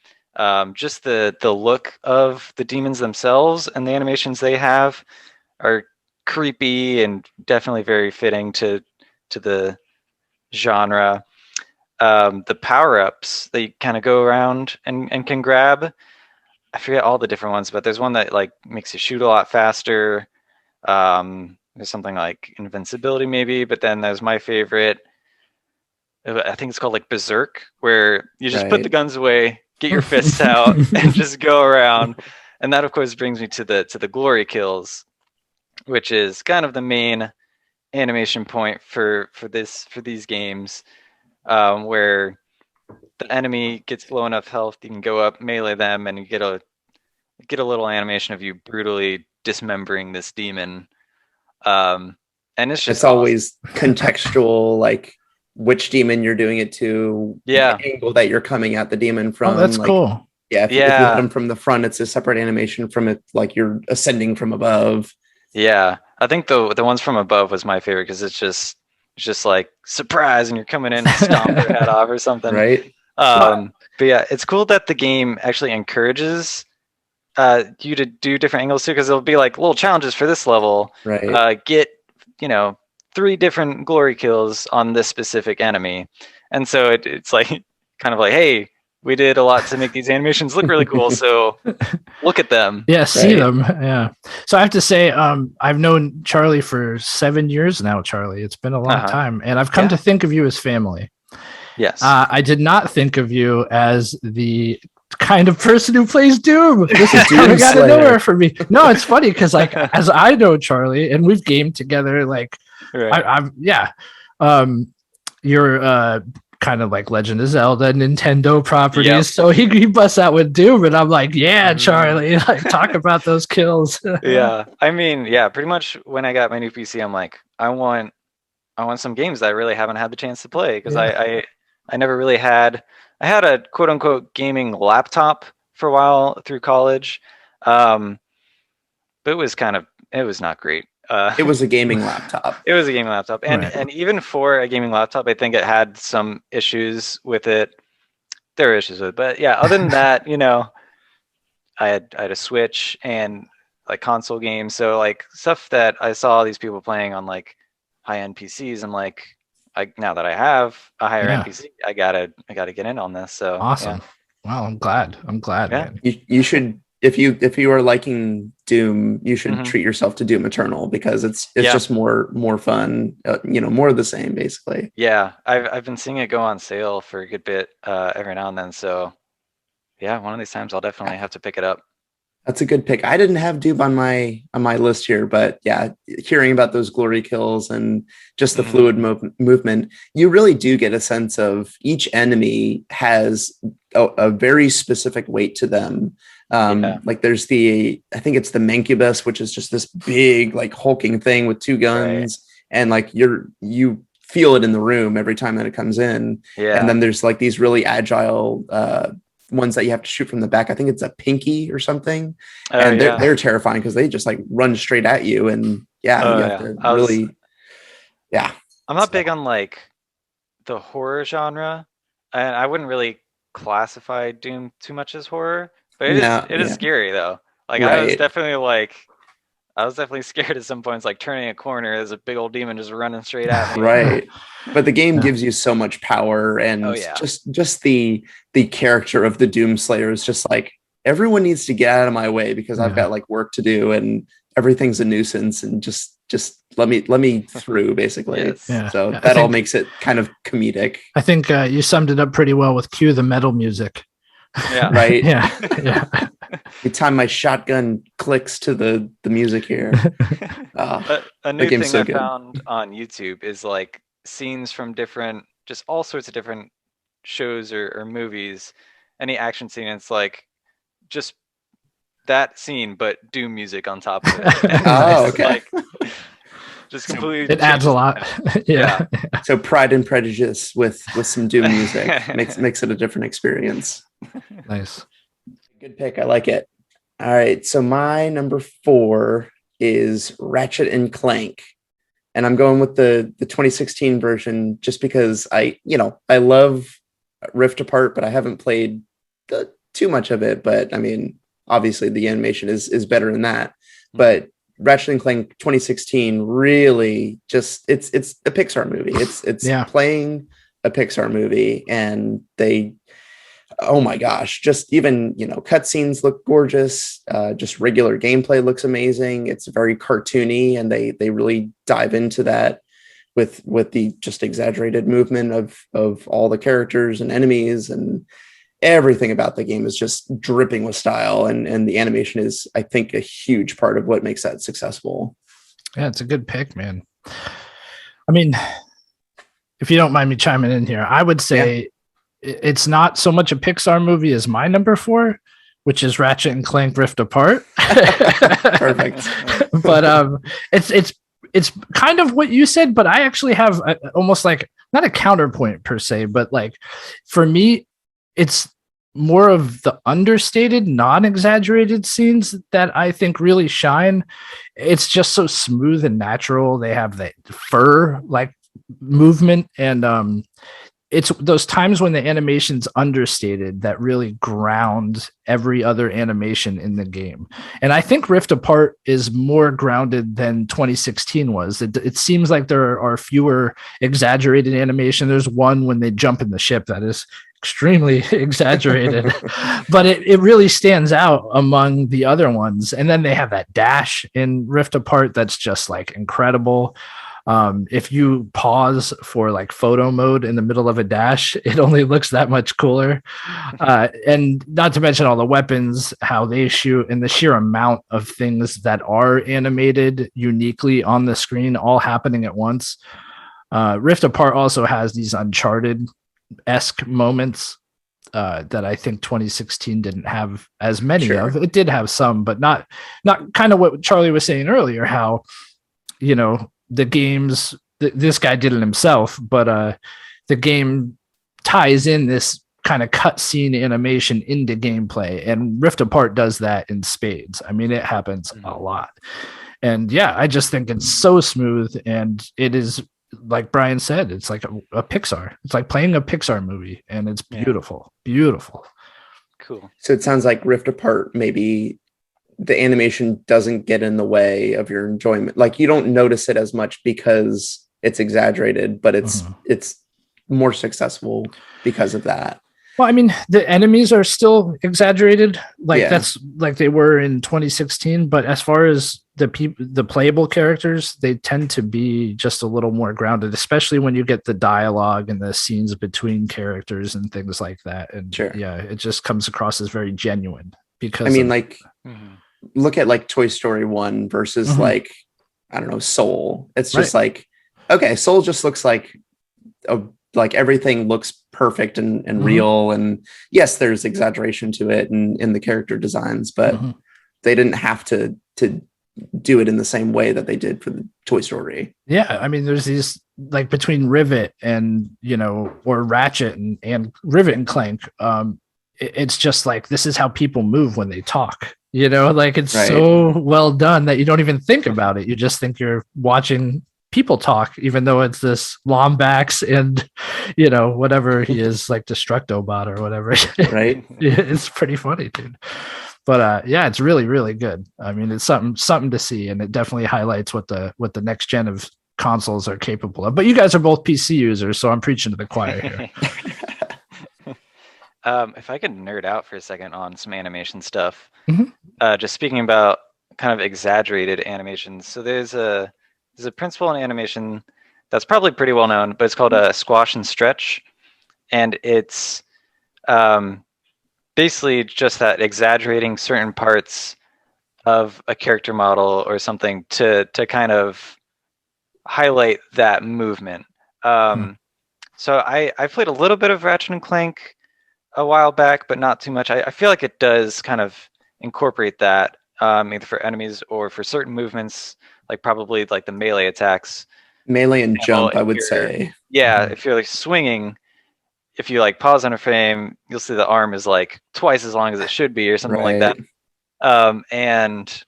Just the look of the demons themselves and the animations they have are creepy and definitely very fitting to the genre. the power-ups that you kind of go around and can grab. I forget all the different ones, but there's one that like makes you shoot a lot faster. There's something like invincibility maybe, but then there's my favorite. I think it's called like Berserk, where you just put the guns away, get your fists out, and just go around. And that, of course, brings me to the glory kills, which is kind of the main animation point for these games, where the enemy gets low enough health, you can go up, melee them, and you get a little animation of you brutally dismembering this demon. And it's just always contextual, like which demon you're doing it to, the angle that you're coming at the demon from. Oh, that's like, cool. Yeah, if you hit them from the front, it's a separate animation from it, like you're ascending from above. Yeah, I think the ones from above was my favorite because it's just like surprise, and you're coming in and stomp their head off or something. Right. But yeah, it's cool that the game actually encourages you to do different angles too, because there'll be like little challenges for this level. Right. Get 3 different glory kills on this specific enemy, and so it's like kind of like, hey, we did a lot to make these animations look really cool, so look at them. Yeah, see them. Yeah. So I have to say, I've known Charlie for 7 years now, Charlie. It's been a long time, and I've come to think of you as family. Yes. I did not think of you as the kind of person who plays Doom. This is coming out of nowhere for me. No, it's funny because like as I know Charlie, and we've gamed together, like you're kind of like Legend of Zelda, Nintendo properties. Yep. So he busts out with Doom, and I'm like, yeah, Charlie, like talk about those kills. Yeah, I mean, pretty much when I got my new PC, I'm like, I want some games that I really haven't had the chance to play, because I never really had. I had a quote unquote gaming laptop for a while through college, but it was not great. It was a gaming laptop. It was a gaming laptop, and even for a gaming laptop, I think it had some issues with it. There were issues with it, but yeah, other than that, I had a Switch and like console games, so like stuff that I saw these people playing on like high-end PCs. I'm like, now that I have a higher-end PC, I gotta get in on this. So awesome! Wow, I'm glad. Yeah. Man. You should. If you are liking Doom, you should treat yourself to Doom Eternal, because it's just more fun, more of the same, basically. Yeah, I've been seeing it go on sale for a good bit every now and then. So yeah, one of these times I'll definitely have to pick it up. That's a good pick. I didn't have Doom on my list here, but yeah, hearing about those glory kills and just the fluid movement, you really do get a sense of each enemy has a very specific weight to them. Like there's I think it's the Mancubus, which is just this big like hulking thing with 2 guns, and like you feel it in the room every time that it comes in. And then there's like these really agile ones that you have to shoot from the back. I think it's a Pinky or something, and they're terrifying because they just like run straight at you, and you have to really. I'm not big on like the horror genre, and I wouldn't really classify Doom too much as horror. But it is scary though. Like I was definitely scared at some points, like turning a corner, there's a big old demon just running straight at me. Right. But the game gives you so much power, and just the character of the Doom Slayer is just like, everyone needs to get out of my way because I've got like work to do, and everything's a nuisance, and just let me through, basically. Yes. Yeah. So that all makes it kind of comedic. I think you summed it up pretty well with cue the metal music. Yeah. Right. Yeah. Every time my shotgun clicks to the music here. A new thing I found on YouTube is like scenes from just all sorts of different shows or movies. Any action scene, it's like just that scene, but Doom music on top of it. Oh, okay. Like, just completely. It adds a lot. Yeah. So Pride and Prejudice with some Doom music makes it a different experience. Nice. Good pick. I like it. All right. So my number 4 is Ratchet and Clank. And I'm going with the 2016 version just because I love Rift Apart, but I haven't played too much of it. But I mean, obviously the animation is better than that. But Ratchet and Clank 2016 really just it's a Pixar movie. It's playing a Pixar movie, and they, oh my gosh, just even, cutscenes look gorgeous. Just regular gameplay looks amazing. It's very cartoony, and they really dive into that with the just exaggerated movement of all the characters and enemies, and everything about the game is just dripping with style. And the animation is, I think, a huge part of what makes that successful. Yeah, it's a good pick, man. I mean, if you don't mind me chiming in here, I would say it's not so much a Pixar movie as my number 4, which is Ratchet and Clank Rift Apart. Perfect. But it's kind of what you said, but I actually have almost like not a counterpoint per se, but like for me, it's more of the understated, non-exaggerated scenes that I think really shine. It's just so smooth and natural. They have that fur like movement, and it's those times when the animation's understated that really ground every other animation in the game. And I think Rift Apart is more grounded than 2016 was. It seems like there are fewer exaggerated animation. There's one when they jump in the ship that is extremely exaggerated, but it really stands out among the other ones. And then they have that dash in Rift Apart that's just like incredible. If you pause for like photo mode in the middle of a dash, it only looks that much cooler. And not to mention all the weapons, how they shoot, and the sheer amount of things that are animated uniquely on the screen, all happening at once. Rift Apart also has these Uncharted-esque moments that I think 2016 didn't have as many of. It did have some, but not kind of what Charlie was saying earlier, how, the games, this guy did it himself, but the game ties in this kind of cutscene animation into gameplay, and Rift Apart does that in spades. I mean, it happens a lot. And yeah, I just think it's so smooth, and it is, like Brian said, it's like a Pixar. It's like playing a Pixar movie, and it's beautiful. Beautiful. Cool. So it sounds like Rift Apart, maybe the animation doesn't get in the way of your enjoyment. Like, you don't notice it as much because it's exaggerated, but it's more successull because of that. Well, I mean, the enemies are still exaggerated, that's like they were in 2016. But as far as the playable characters, they tend to be just a little more grounded, especially when you get the dialogue and the scenes between characters and things like that. And it just comes across as very genuine. Because I mean, look at like Toy Story 1 versus like, I don't know, Soul. It's just like, okay, Soul just looks like everything looks perfect and real. And yes, there's exaggeration to it and in the character designs, but they didn't have to do it in the same way that they did for the Toy Story. Yeah. I mean, there's these like between Rivet and, or Ratchet and Rivet and Clank. It's just like, this is how people move when they talk. It's so well done that you don't even think about it. You just think you're watching people talk, even though it's this Lombax and, whatever he is, like Destructobot or whatever. Right. It's pretty funny, dude. But it's really, really good. I mean, it's something to see, and it definitely highlights what the next gen of consoles are capable of. But you guys are both PC users, so I'm preaching to the choir here. If I could nerd out for a second on some animation stuff, just speaking about kind of exaggerated animations. So there's a principle in animation that's probably pretty well known, but it's called a squash and stretch, and it's basically just that exaggerating certain parts of a character model or something to kind of highlight that movement. So I played a little bit of Ratchet and Clank a while back, but not too much. I feel like it does kind of incorporate that either for enemies or for certain movements, like probably like the melee attacks. Melee and jump, I would say. Yeah, if you're like swinging, if you like pause on a frame, you'll see the arm is like twice as long as it should be or something like that. And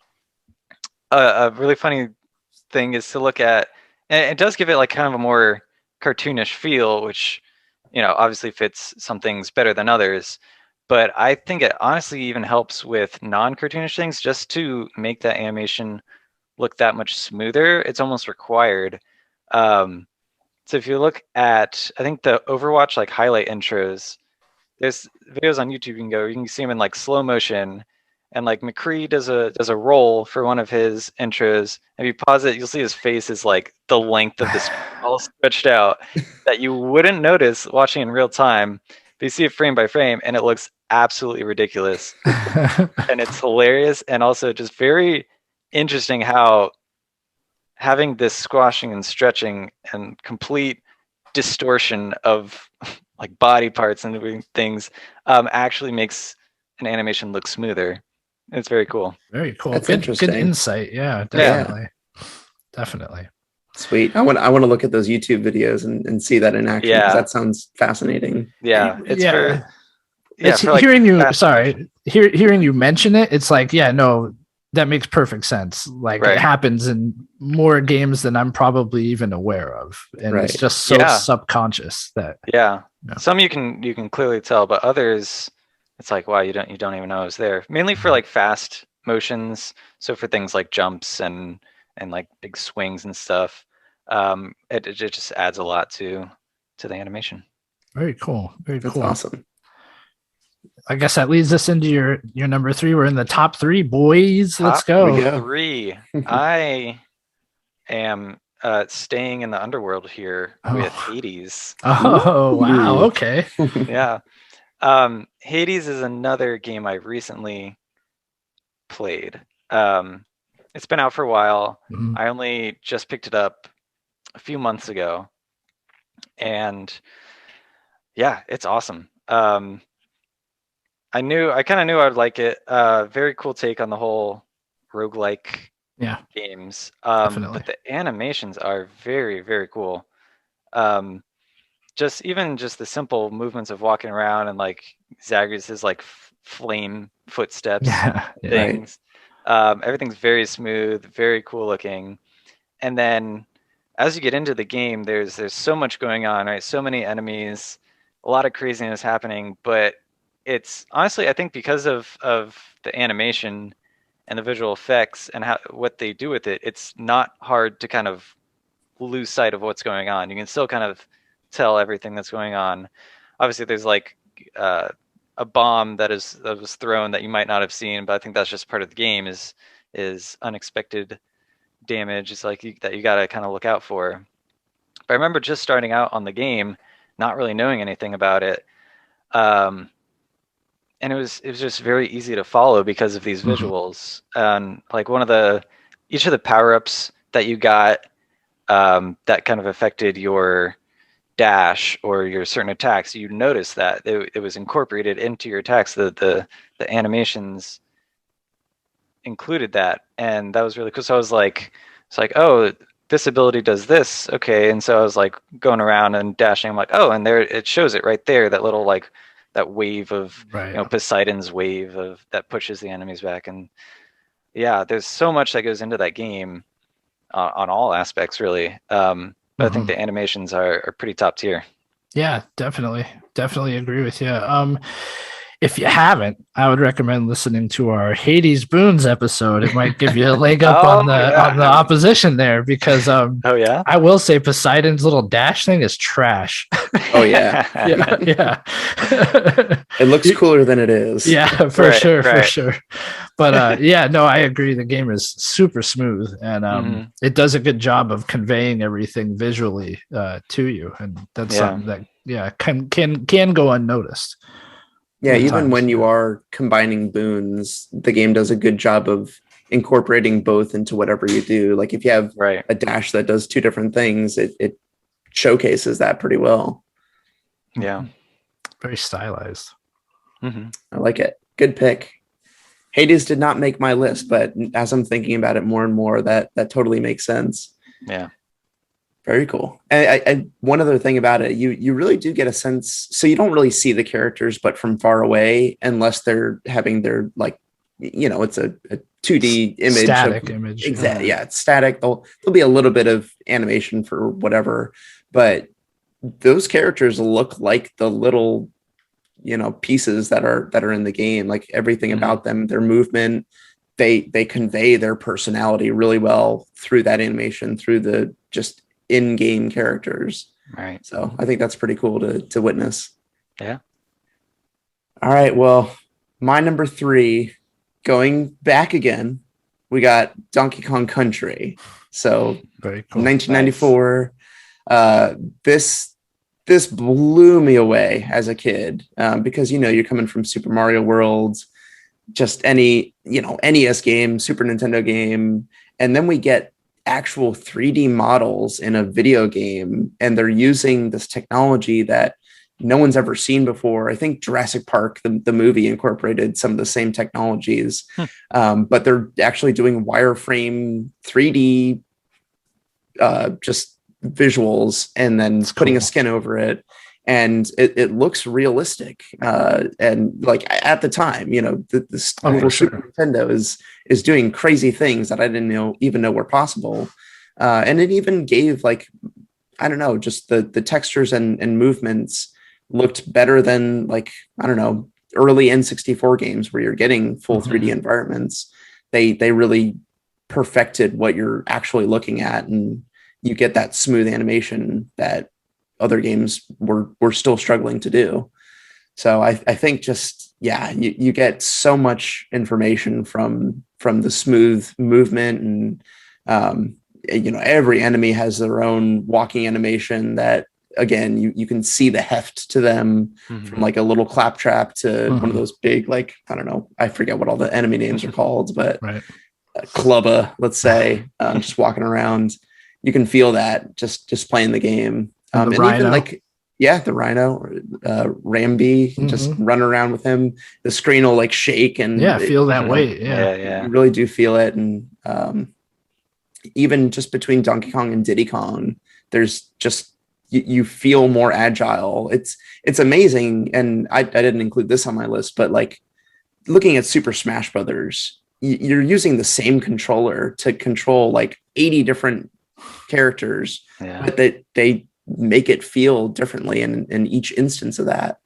a really funny thing is to look at, and it does give it like kind of a more cartoonish feel, which obviously fits some things better than others, but I think it honestly even helps with non-cartoonish things just to make that animation look that much smoother. It's almost required to So if you look at, I think the Overwatch like highlight intros, there's videos on YouTube you can see him in like slow motion, and like McCree does a roll for one of his intros. If you pause it, you'll see his face is like the length of the screen, all stretched out, that you wouldn't notice watching in real time. But you see it frame by frame, and it looks absolutely ridiculous, and it's hilarious, and also just very interesting how having this squashing and stretching and complete distortion of like body parts and things actually makes an animation look smoother. It's very cool. Very cool. That's good, interesting. Good insight. Yeah, definitely. Yeah. Definitely. Sweet. I want to look at those YouTube videos and see that in action. Yeah. That sounds fascinating. Yeah. It's yeah. It's for like hearing you mention it, it's like, yeah, no, that makes perfect sense. Like it happens in more games than I'm probably even aware of. And it's just so subconscious that some you can clearly tell, but others it's like, wow, you don't even know it's there. Mainly for like fast motions. So for things like jumps and like big swings and stuff. It just adds a lot to the animation. Very cool. Very That's cool. Awesome. I guess that leads us into your number 3. We're in the top 3, boys. Let's go. Top 3. I am staying in the underworld here with Hades. Oh, wow. Okay. Yeah. Hades is another game I recently played. It's been out for a while. Mm-hmm. I only just picked it up a few months ago. And yeah, it's awesome. I kind of knew I'd like it. Very cool take on the whole roguelike games. But the animations are very, very cool. Just the simple movements of walking around and like Zagreus's like flame footsteps things. Right. Everything's very smooth, very cool looking. And then as you get into the game, there's so much going on, right? So many enemies, a lot of craziness happening, but it's honestly, I think because of the animation and the visual effects and what they do with it, it's not hard to kind of lose sight of what's going on. You can still kind of tell everything that's going on. Obviously, there's like a bomb that was thrown that you might not have seen, but I think that's just part of the game is unexpected damage. It's like that you got to kind of look out for. But I remember just starting out on the game, not really knowing anything about it. And it was just very easy to follow because of these visuals. And like each of the power-ups that you got that kind of affected your dash or your certain attacks, you notice that it was incorporated into your attacks. The animations included that, and that was really cool. So I was like, it's like, oh, this ability does this, okay. And so I was like going around and dashing. I'm like, oh, and there it shows it right there. That little like that wave of Poseidon's wave that pushes the enemies back. And yeah, there's so much that goes into that game on all aspects, really. But I think the animations are pretty top tier. Yeah, definitely agree with you. If you haven't, I would recommend listening to our Hades Boons episode. It might give you a leg up on the opposition there, because I will say Poseidon's little dash thing is trash. Oh yeah. yeah. It looks cooler than it is. Yeah, for sure. But I agree. The game is super smooth, and it does a good job of conveying everything visually to you, and that's something that can go unnoticed. Yeah, even when you are combining boons, the game does a good job of incorporating both into whatever you do. Like if you have a dash that does two different things, it showcases that pretty well. Yeah. Very stylized. I like it. Good pick. Hades did not make my list, but as I'm thinking about it more and more, that totally makes sense. Yeah. Very cool. And one other thing about it, you really do get a sense. So you don't really see the characters, but from far away, unless they're having their it's a 2D image. Static image. Exactly. Yeah, it's static. There'll be a little bit of animation for whatever, but those characters look like the little, pieces that are in the game. Like everything about them, their movement, they convey their personality really well through that animation, through the just in-game characters. Right. So I think that's pretty cool to witness. Yeah. All right. Well, my number 3, going back again, we got Donkey Kong Country. So Very cool. 1994. This blew me away as a kid because, you're coming from Super Mario World, just any, NES game, Super Nintendo game. And then we get actual 3D models in a video game, and they're using this technology that no one's ever seen before. I think Jurassic Park, the movie, incorporated some of the same technologies, but they're actually doing wireframe 3D just visuals and then putting a skin over it. And it looks realistic. And like at the time, Super Nintendo is doing crazy things that I didn't even know were possible. And it even gave just the textures and movements looked better than early N64 games where you're getting full 3D environments. They really perfected what you're actually looking at, and you get that smooth animation that other games were still struggling to do. So I think you get so much information from the smooth movement, and every enemy has their own walking animation that, again, you can see the heft to them, from like a little claptrap to one of those big, I forget what all the enemy names are called, but Clubba, let's say, just walking around, you can feel that just playing the game. And even the Rhino, Rambi, just run around with him. The screen will shake and feel that weight. You really do feel it. And even just between Donkey Kong and Diddy Kong, there's just you feel more agile. It's amazing. And I didn't include this on my list, but looking at Super Smash Brothers, you're using the same controller to control 80 different characters, but they make it feel differently in each instance of that.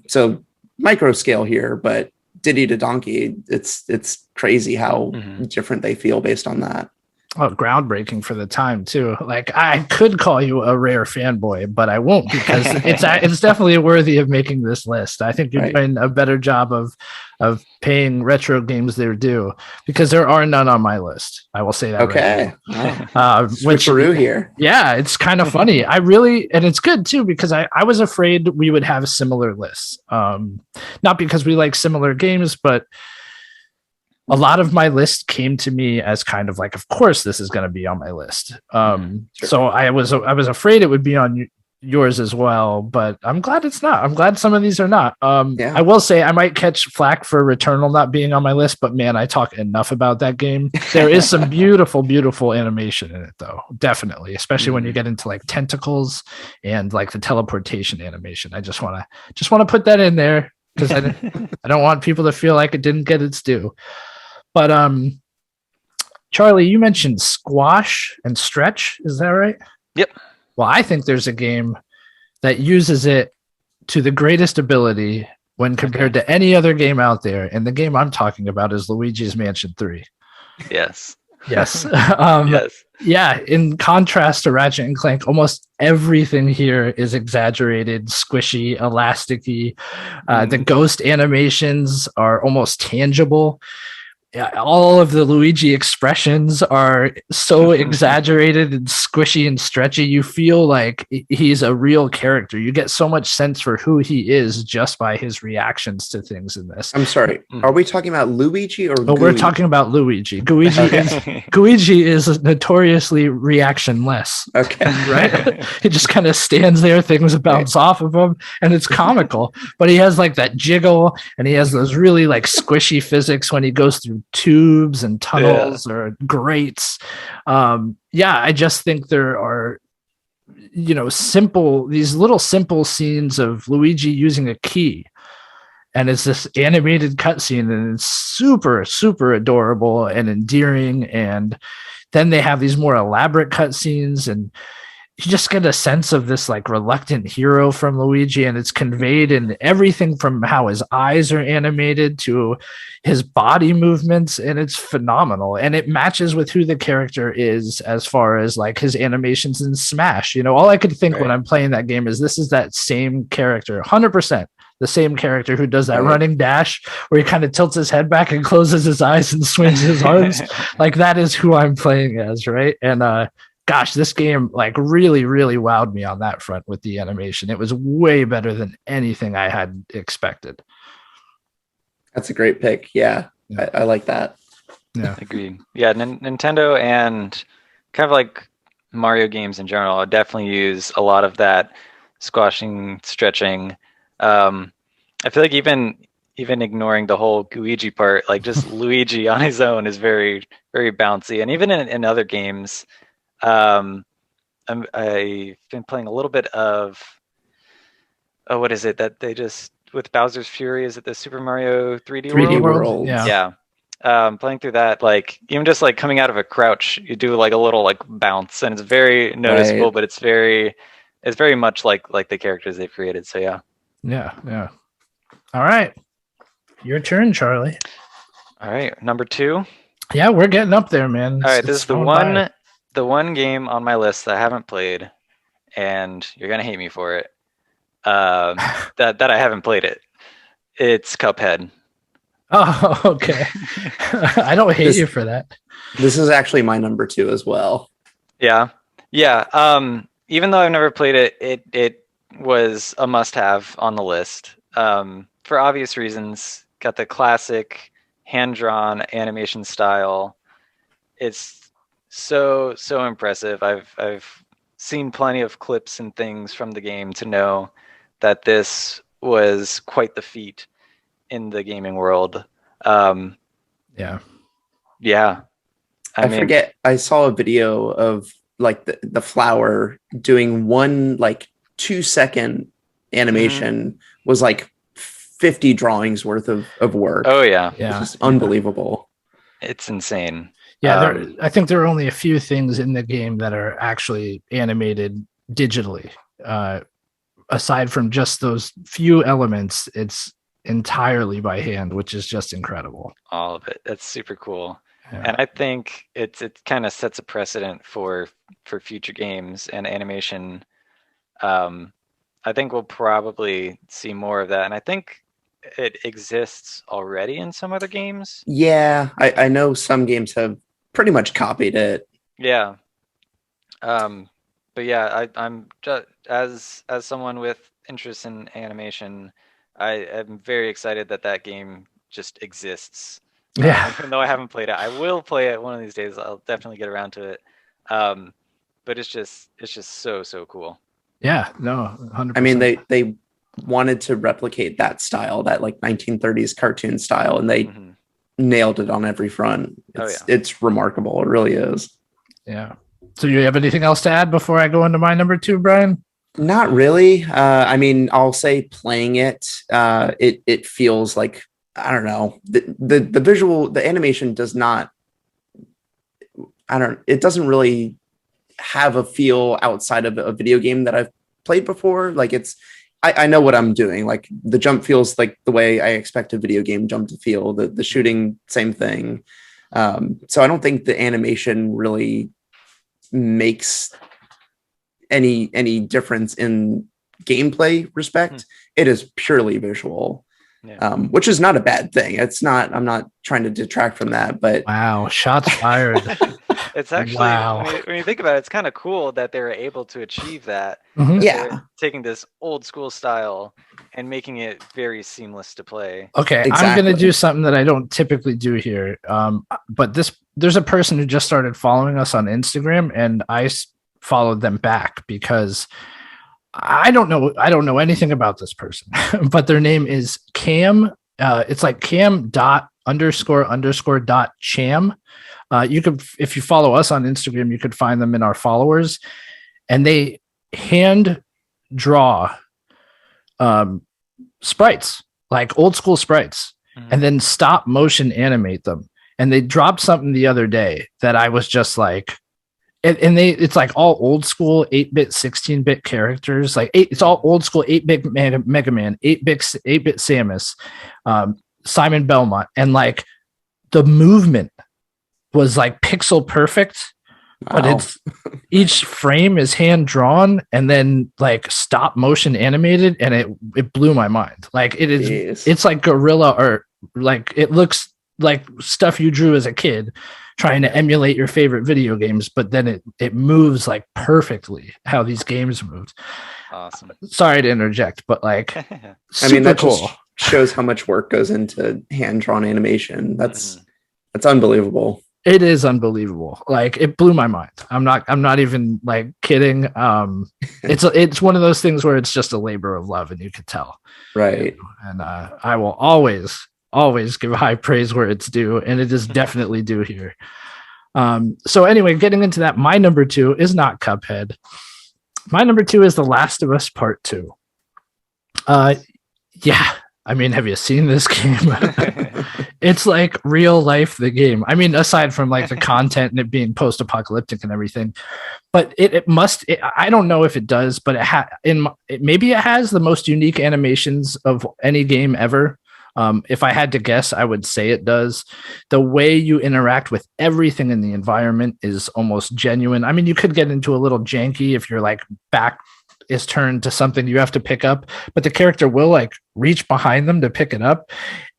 So micro scale here, but Diddy to Donkey, it's crazy how different they feel based on that. Oh, groundbreaking for the time too. I could call you a rare fanboy, but I won't, because it's definitely worthy of making this list. I think you're doing a better job of paying retro games their due, because there are none on my list. I will say that. Okay. Switcheroo here. Yeah, it's kind of funny. And it's good too, because I was afraid we would have similar lists. Not because we like similar games, but a lot of my list came to me as kind of of course this is going to be on my list. So I was afraid it would be on yours as well, but I'm glad it's not. I'm glad some of these are not. I will say I might catch flack for Returnal not being on my list, but man, I talk enough about that game. There is some beautiful, beautiful animation in it though. Definitely. Especially when you get into tentacles and the teleportation animation. I just want to put that in there, because I don't want people to feel like it didn't get its due. But Charlie, you mentioned squash and stretch. Is that right? Yep. Well, I think there's a game that uses it to the greatest ability when compared to any other game out there. And the game I'm talking about is Luigi's Mansion 3. Yes. Yes. Yes. Yeah. In contrast to Ratchet and Clank, almost everything here is exaggerated, squishy, elasticy. The ghost animations are almost tangible. All of the Luigi expressions are so exaggerated and squishy and stretchy. You feel like he's a real character. You get so much sense for who he is just by his reactions to things in this. I'm sorry. Are we talking about Luigi or Gooey? We're talking about Luigi. Luigi is notoriously reactionless. Okay. Right? He just kind of stands there, things bounce off of him, and it's comical. But he has that jiggle, and he has those really squishy physics when he goes through tubes and tunnels or grates. I just think there are these little simple scenes of Luigi using a key, and it's this animated cutscene, and it's super, super adorable and endearing. And then they have these more elaborate cutscenes, and you just get a sense of this like reluctant hero from Luigi, and it's conveyed in everything from how his eyes are animated to his body movements, and it's phenomenal. And it matches with who the character is as far as like his animations in Smash. You know, all I could think when I'm playing that game is this is that same character, 100%. The same character who does that running dash where he kind of tilts his head back and closes his eyes and swings his arms. Like that is who I'm playing as, right? And gosh, this game like really, really wowed me on that front with the animation. It was way better than anything I had expected. That's a great pick. Yeah. I like that. Yeah, agreed. Yeah, Nintendo and kind of like Mario games in general, I definitely use a lot of that squashing, stretching. I feel like even ignoring the whole Luigi part, like just Luigi on his own is very, very bouncy. And even in other games, I've been playing a little bit of, what is it that they just, with Bowser's Fury, is it the Super Mario 3D World? Yeah. Playing through that, like even just like coming out of a crouch, you do like a little like bounce, and it's very noticeable, but it's very much like the characters they've created. So yeah. Yeah. All right. Your turn, Charlie. All right. Number 2. Yeah, we're getting up there, man. All right. This is the one game on my list that I haven't played, and you're going to hate me for it. That I haven't played it. It's Cuphead. Oh, okay. I don't hate you for that. This is actually my number 2 as well. Yeah. Even though I've never played it, it was a must-have on the list for obvious reasons. Got the classic hand-drawn animation style. It's so impressive. I've seen plenty of clips and things from the game to know that this was quite the feat in the gaming world. Yeah. I mean, forget. I saw a video of like the flower doing one like 2-second animation was like 50 drawings worth of work. Oh yeah. It's just unbelievable. It's insane. Yeah, I think there are only a few things in the game that are actually animated digitally. Aside from just those few elements, it's entirely by hand, which is just incredible. All of it. That's super cool. Yeah. And I think it kind of sets a precedent for future games and animation. I think we'll probably see more of that. And I think it exists already in some other games. Yeah, I know some games have pretty much copied it. Yeah. But yeah, I'm just as someone with interest in animation, I am very excited that game just exists. Yeah. Even though I haven't played it, I will play it one of these days. I'll definitely get around to it. But it's just so cool. Yeah, no, 100%. I mean, they wanted to replicate that style, that like 1930s cartoon style, and they nailed it on every front. It's remarkable. It really is. Yeah. So you have anything else to add before I go into my number 2, Brian? Not really. I mean, I'll say playing it, it feels like, I don't know, the visual, the animation does not, it doesn't really have a feel outside of a video game that I've played before. Like I know what I'm doing. Like the jump feels like the way I expect a video game jump to feel. The shooting, same thing. So I don't think the animation really makes any difference in gameplay respect. It is purely visual. Yeah. Which is not a bad thing. I'm not trying to detract from that, but wow, shots fired. It's actually, when you think about it, it's kind of cool that they were able to achieve that. Yeah. Taking this old school style and making it very seamless to play. Okay. Exactly. I'm going to do something that I don't typically do here. But there's a person who just started following us on Instagram, and I followed them back because I don't know anything about this person, but their name is Cam. It's like Cam__.cham. You could, if you follow us on Instagram, you could find them in our followers, and they hand draw sprites, like old school sprites, and then stop motion animate them. And they dropped something the other day that I was just like, and it's like all old school 8-bit, 16-bit characters. Like it's all old school 8-bit Mega Man, 8-bit Samus, Simon Belmont, and like the movement was like pixel perfect. Wow. But it's each frame is hand drawn and then like stop motion animated, and it blew my mind. Like it's like guerrilla art. Like it looks like stuff you drew as a kid trying to emulate your favorite video games, but then it moves like perfectly how these games moved. Awesome. Sorry to interject, but like I mean, that cool. Just shows how much work goes into hand-drawn animation. That's unbelievable. It is unbelievable. Like it blew my mind. I'm not even like kidding. It's one of those things where it's just a labor of love, and you can tell. Right. And I will always give high praise where it's due, and it is definitely due here. So anyway, getting into that, my number 2 is not Cuphead. My number 2 is The Last of Us Part 2. Yeah. I mean, have you seen this game? It's like real life, the game. I mean, aside from like the content and it being post-apocalyptic and everything, but it must, I don't know if it does, but maybe it has the most unique animations of any game ever. If I had to guess, I would say it does. The way you interact with everything in the environment is almost genuine. I mean, you could get into a little janky if you're like back is turned to something you have to pick up, but the character will like reach behind them to pick it up.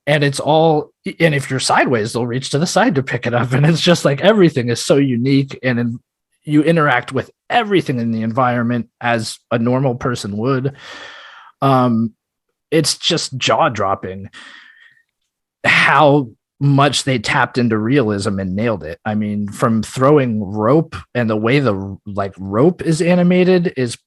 And and if you're sideways, they'll reach to the side to pick it up. And it's just like everything is so unique, and you interact with everything in the environment as a normal person would. It's just jaw-dropping how much they tapped into realism and nailed it. I mean, from throwing rope, and the way the like rope is animated is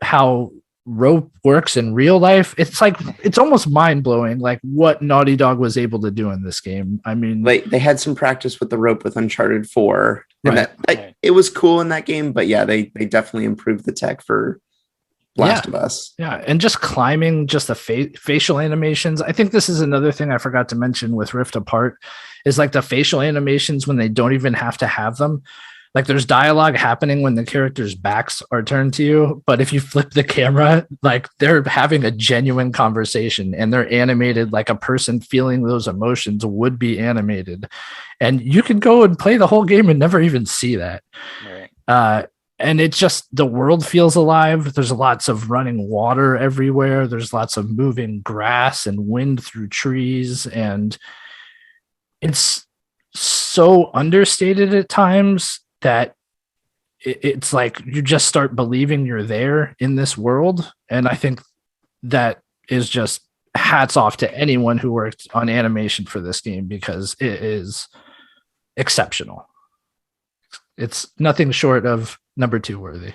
how rope works in real life. It's like it's almost mind-blowing like what Naughty Dog was able to do in this game. I mean, they had some practice with the rope with Uncharted 4, and it was cool in that game, but yeah, they definitely improved the tech for Last of Us. Yeah, and just climbing, just the facial animations. I think this is another thing I forgot to mention with Rift Apart is like the facial animations when they don't even have to have them. Like there's dialogue happening when the characters' backs are turned to you, but if you flip the camera, like they're having a genuine conversation and they're animated like a person feeling those emotions would be animated. And you can go and play the whole game and never even see that. Right. And it's just the world feels alive. There's lots of running water everywhere. There's lots of moving grass and wind through trees. And it's so understated at times that it's like you just start believing you're there in this world. And I think that is just hats off to anyone who worked on animation for this game, because it is exceptional. It's nothing short of number 2 worthy.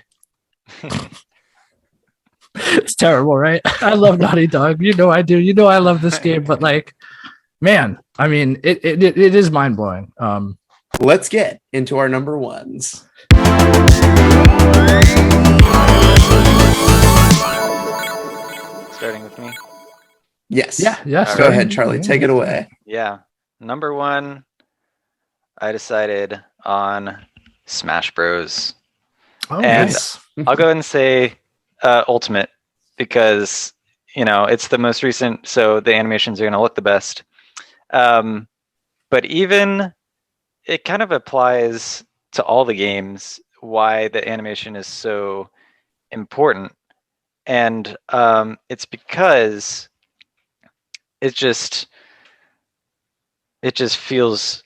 It's terrible, right? I love Naughty Dog. You know I do. You know I love this game, but like, man, I mean, it is mind blowing. Let's get into our number 1s. Starting with me. Yes. Yeah. Go ahead, Charlie. Take it away. Yeah. Number 1, I decided on Smash Bros. Oh, and nice. I'll go ahead and say Ultimate, because it's the most recent, so the animations are going to look the best. But even it kind of applies to all the games why the animation is so important, and it's because it just feels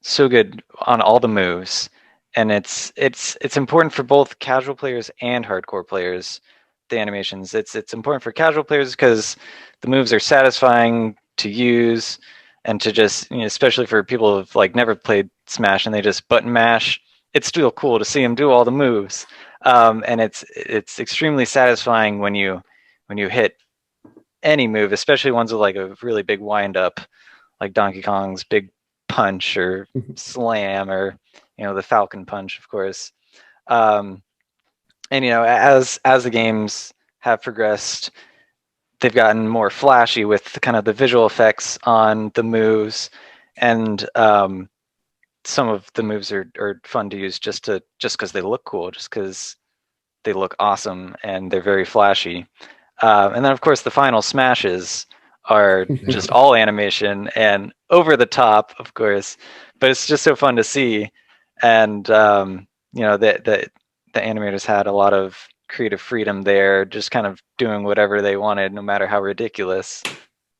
so good on all the moves. And it's important for both casual players and hardcore players, the animations. It's important for casual players because the moves are satisfying to use, and to just, especially for people who've like never played Smash and they just button mash, it's still cool to see them do all the moves. And it's extremely satisfying when you hit any move, especially ones with like a really big wind up, like Donkey Kong's big punch or slam, or the Falcon Punch, of course. And as the games have progressed, they've gotten more flashy with kind of the visual effects on the moves, and some of the moves are fun to use just because they look cool, just because they look awesome and they're very flashy. And then of course the final smashes are just all animation and over the top, of course, but it's just so fun to see. And the animators had a lot of creative freedom there, just kind of doing whatever they wanted, no matter how ridiculous.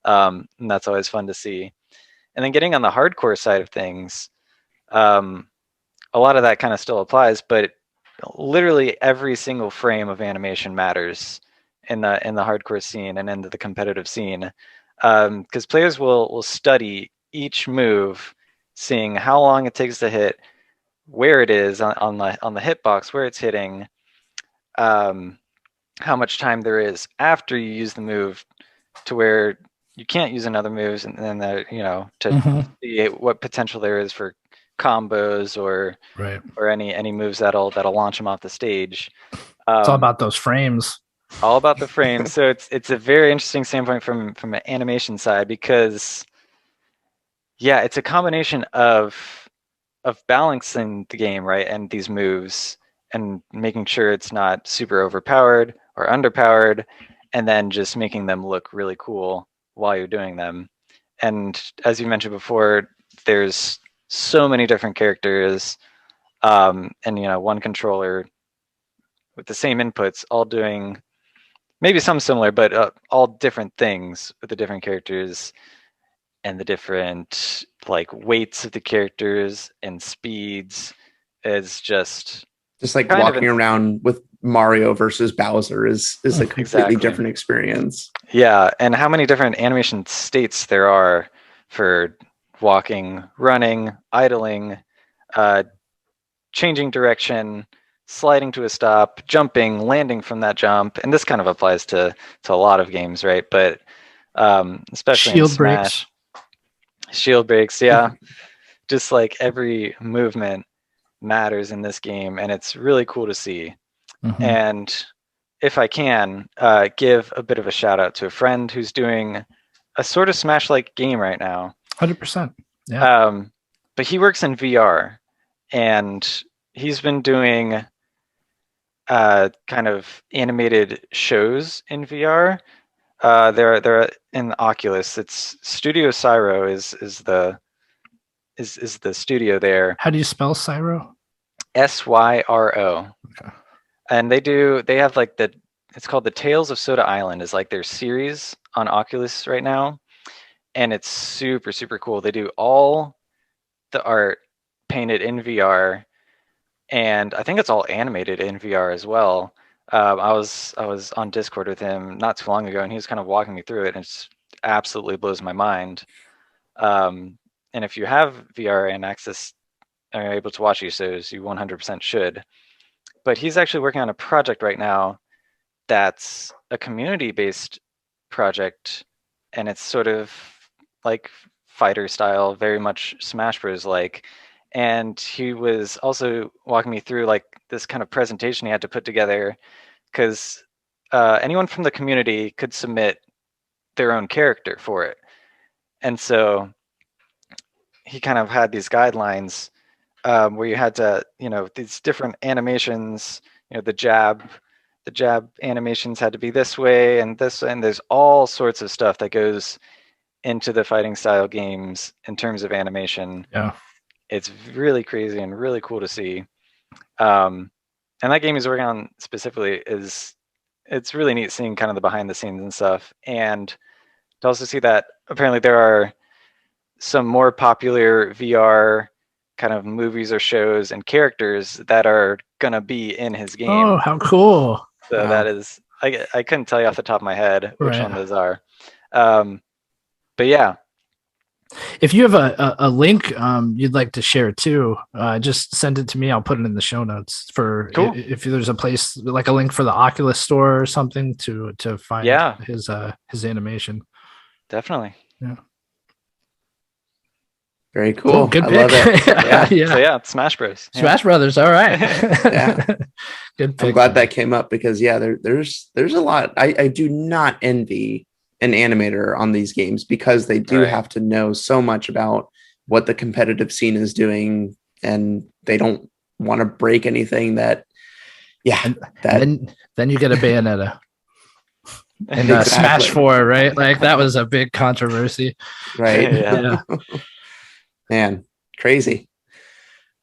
And that's always fun to see. And then getting on the hardcore side of things, a lot of that kind of still applies, but literally every single frame of animation matters in the hardcore scene and in the competitive scene, because players will study each move, seeing how long it takes to hit, where it is on the hitbox, where it's hitting, how much time there is after you use the move to where you can't use another moves, and then to see what potential there is for combos or any moves that'll launch them off the stage. It's all about those frames. All about the frames. So it's a very interesting standpoint from an animation side, because it's a combination of balancing the game, right, and these moves, and making sure it's not super overpowered or underpowered, and then just making them look really cool while you're doing them. And as you mentioned before, there's so many different characters, and one controller with the same inputs, all doing maybe some similar, but all different things with the different characters and the different weights of the characters and speeds. Is just like walking around with Mario versus Bowser is a completely different experience. Yeah, and how many different animation states there are for walking, running, idling, changing direction, sliding to a stop, jumping, landing from that jump. And this kind of applies to a lot of games, right? But especially shield in Smash. Shield breaks, yeah. Just like every movement matters in this game, and it's really cool to see. And if I can give a bit of a shout out to a friend who's doing a sort of Smash-like game right now. 100%. Yeah. But he works in VR, and he's been doing kind of animated shows in VR. They're in Oculus. It's Studio Syro is the studio there. How do you spell Syro? SYRO. Okay. And they have it's called the Tales of Soda Island, is like their series on Oculus right now. And it's super, super cool. They do all the art painted in VR, and I think it's all animated in VR as well. I was on Discord with him not too long ago, and he was kind of walking me through it, and it absolutely blows my mind. And if you have VR and access and are able to watch these shows, you 100% should. But he's actually working on a project right now that's a community-based project, and it's sort of like fighter style, very much Smash Bros. Like. And he was also walking me through this kind of presentation he had to put together, because anyone from the community could submit their own character for it. And so he kind of had these guidelines where you had to, these different animations, the jab animations had to be this way and this, and there's all sorts of stuff that goes into the fighting style games in terms of animation. Yeah. It's really crazy and really cool to see. And that game he's working on specifically it's really neat seeing kind of the behind the scenes and stuff. And to also see that apparently there are some more popular VR kind of movies or shows and characters that are going to be in his game. Oh, how cool. So that is, I couldn't tell you off the top of my head which one those are. But yeah. If you have a link you'd like to share too, just send it to me. I'll put it in the show notes for cool. If there's a place like a link for the Oculus store or something to find his animation. Definitely. Yeah. Very cool. Good I pick. love it. Yeah. So Smash Bros. Smash Brothers. All right. Yeah. Good pick. I'm glad that came up because there's a lot. I do not envy an animator on these games because they do have to know so much about what the competitive scene is doing, and they don't want to break anything that, then you get a Bayonetta. And Exactly. Smash 4, right? Like that was a big controversy. Right. Yeah. Man, crazy.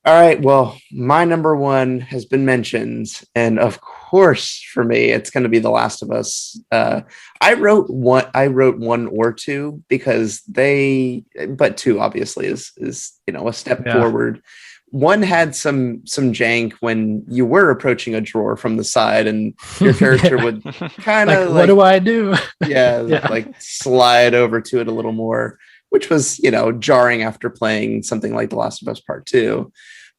All right. Well, my number one has been mentioned. And of course, for me, it's going to be The Last of Us. I wrote one or two because but two obviously is a step forward. One had some jank when you were approaching a drawer from the side and your character would kind of what do I do? Like slide over to it a little more, which was, jarring after playing something like The Last of Us Part 2.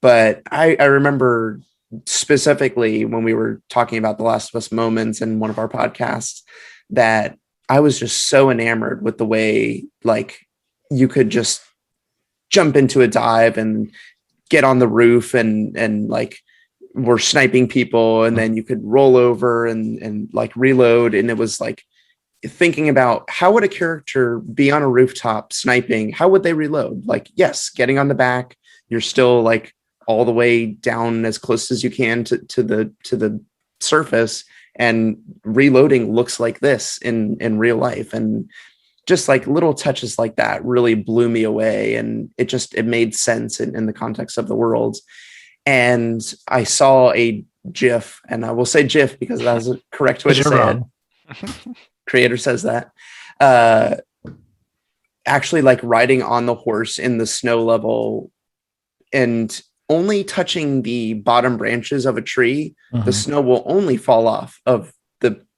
But I remember specifically when we were talking about The Last of Us moments in one of our podcasts that I was just so enamored with the way like you could just jump into a dive and get on the roof and like we're sniping people, and then you could roll over and like reload. And it was like thinking about how would a character be on a rooftop sniping? How would they reload? Like, yes, getting on the back, you're still like all the way down as close as you can to the surface, and reloading looks like this in real life. And just like little touches like that really blew me away. And it made sense in the context of the world. And I saw a GIF, and I will say GIF because that was the correct way to say it. Creator says that. Actually like riding on the horse in the snow level and only touching the bottom branches of a tree, the snow will only fall off of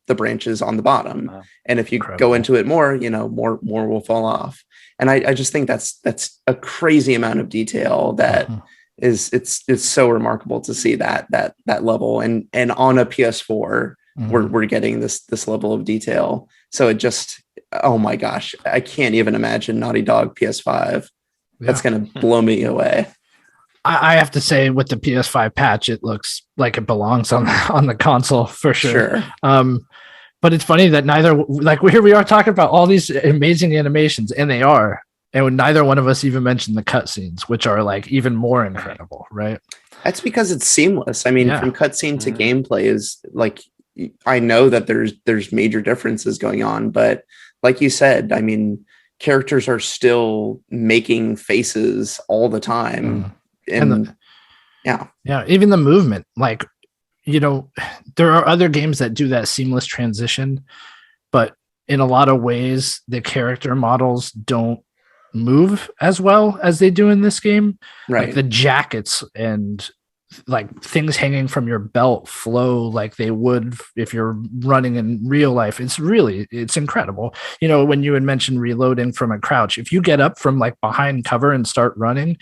the branches on the bottom. Wow. And if you go into it more, more will fall off. And I just think that's a crazy amount of detail that it's so remarkable to see that level. And on a PS4, we're getting this level of detail. So it just, oh my gosh, I can't even imagine Naughty Dog PS5. That's going to blow me away. I have to say, with the PS5 patch, it looks like it belongs on the console for sure. But it's funny that here we are talking about all these amazing animations, and they are, and neither one of us even mentioned the cutscenes, which are like even more incredible, right? That's because it's seamless. I mean, from cutscene to gameplay is like, I know that there's major differences going on, but like you said, I mean, characters are still making faces all the time. And even the movement, like, there are other games that do that seamless transition, but in a lot of ways, the character models don't move as well as they do in this game. Right. Like the jackets and like things hanging from your belt flow like they would if you're running in real life. It's incredible. When you had mentioned reloading from a crouch, if you get up from like behind cover and start running,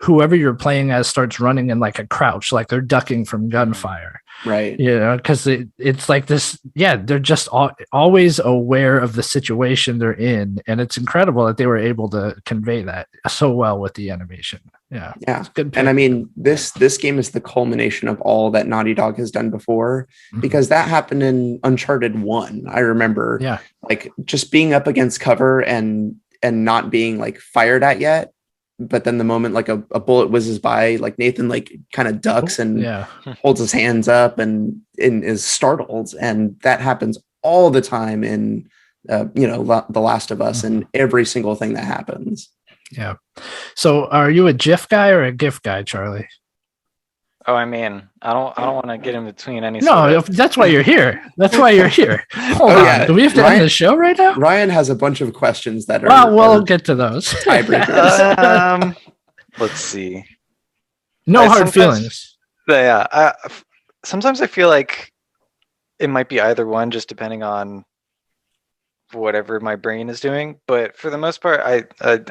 whoever you're playing as starts running in like a crouch, like they're ducking from gunfire. Right. Because it's like this. Yeah, they're just always aware of the situation they're in. And it's incredible that they were able to convey that so well with the animation. Yeah. Good pick. And I mean, this game is the culmination of all that Naughty Dog has done before, because that happened in Uncharted 1. I remember like just being up against cover and not being like fired at yet. But then the moment like a bullet whizzes by, like Nathan like kind of ducks and holds his hands up and is startled. And that happens all the time in The Last of Us and every single thing that happens. Yeah. So are you a GIF guy or a GIF guy, Charlie? Oh, I mean, I don't want to get in between any. No, that's why you're here. That's why you're here. Hold on. Yeah. Do we have to end the show right now? Ryan has a bunch of questions that are. Well, we'll get to those. Tiebreakers. Let's see. No hard feelings. Yeah. Sometimes I feel like it might be either one, just depending on whatever my brain is doing. But for the most part, I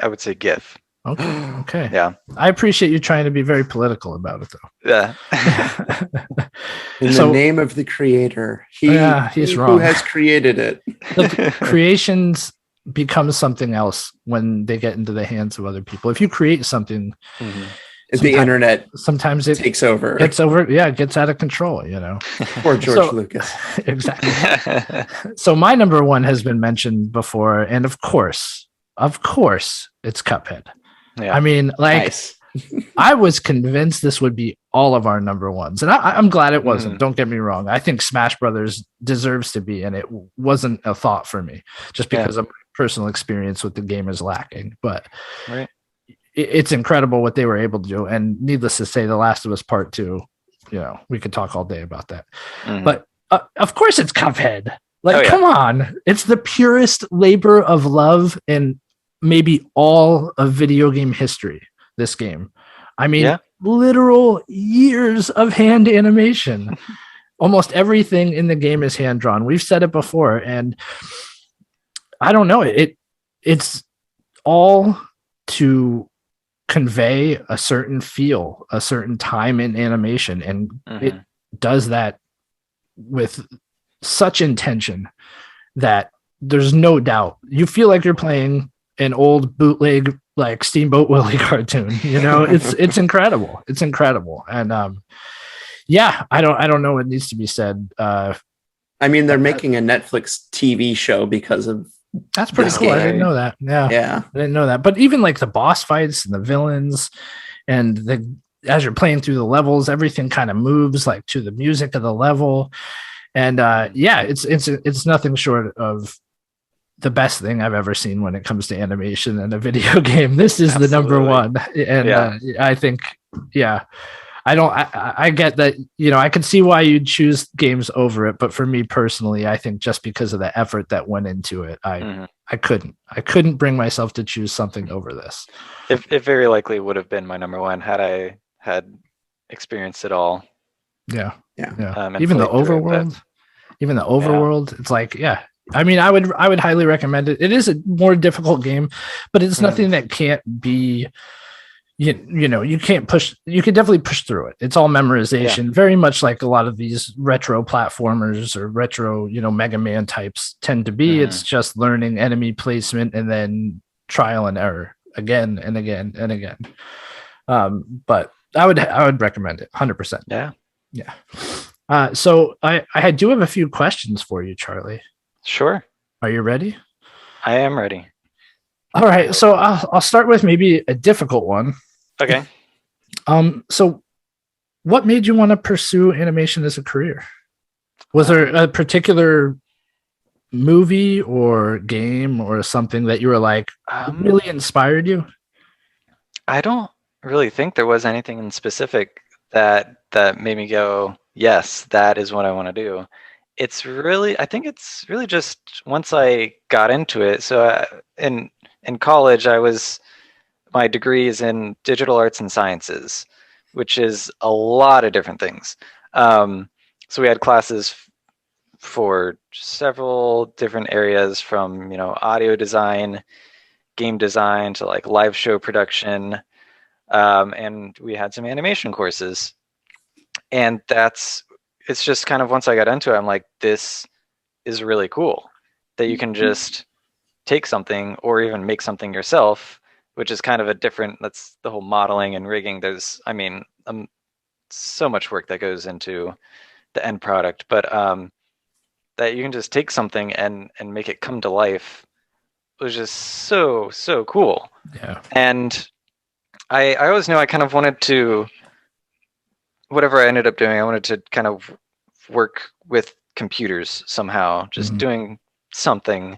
would say GIF. Okay. Yeah. I appreciate you trying to be very political about it, though. Yeah. In the name of the creator, he's wrong. Who has created it. The creations become something else when they get into the hands of other people. If you create something, the internet sometimes it takes over. It gets out of control, Or George Lucas. Exactly. So my number one has been mentioned before, and of course, it's Cuphead. Yeah. I mean, like, Nice. I was convinced this would be all of our number ones, and I'm glad it wasn't. Don't get me wrong. I think Smash Brothers deserves to be, and it wasn't a thought for me just because of my personal experience with the game is lacking. But it's incredible what they were able to do, and needless to say, The Last of Us Part 2, you know, we could talk all day about that. But of course, it's Cuphead. Like, come on, it's the purest labor of love in maybe all of video game history. This game, I mean, literal years of hand animation. Almost everything in the game is hand drawn. We've said it before, and I don't know, it's all to convey a certain feel, a certain time in animation, and it does that with such intention that there's no doubt you feel like you're playing an old bootleg like Steamboat Willie cartoon. You know, it's incredible. It's incredible. And I don't know what needs to be said. I mean, they're making a Netflix TV show because of that's pretty cool. I didn't know that. Yeah. I didn't know that. But even like the boss fights and the villains and as you're playing through the levels, everything kind of moves like to the music of the level. And it's nothing short of the best thing I've ever seen when it comes to animation in a video game. This is the number one. And I think, I get that, you know, I can see why you'd choose games over it. But for me personally, I think just because of the effort that went into it, I couldn't bring myself to choose something over this. It very likely would have been my number one had I had experienced it all. Yeah. Even the overworld, it's like, I mean, I would highly recommend it. It is a more difficult game, but it's nothing that can't be, you know, you can definitely push through it. It's all memorization, very much like a lot of these retro platformers or retro, you know, Mega Man types tend to be. It's just learning enemy placement and then trial and error again and again and again. But I would recommend it 100%. Yeah. So I do have a few questions for you, Charlie. Sure. Are you ready? I am ready. All right. So I'll start with maybe a difficult one. Okay. So what made you want to pursue animation as a career? Was there a particular movie or game or something that you were like really inspired you? I don't really think there was anything in specific that made me go, yes, that is what I want to do. I think it's really just once I got into it. So in college, my degree is in digital arts and sciences, which is a lot of different things. So we had classes for several different areas, from, you know, audio design, game design, to like live show production. And we had some animation courses. And it's just kind of, once I got into it, I'm like, this is really cool that you can just take something or even make something yourself, which is kind of that's the whole modeling and rigging. There's, so much work that goes into the end product, but that you can just take something and make it come to life was just so cool. Yeah. And I always knew I kind of wanted to, whatever I ended up doing, I wanted to kind of work with computers somehow, just doing something.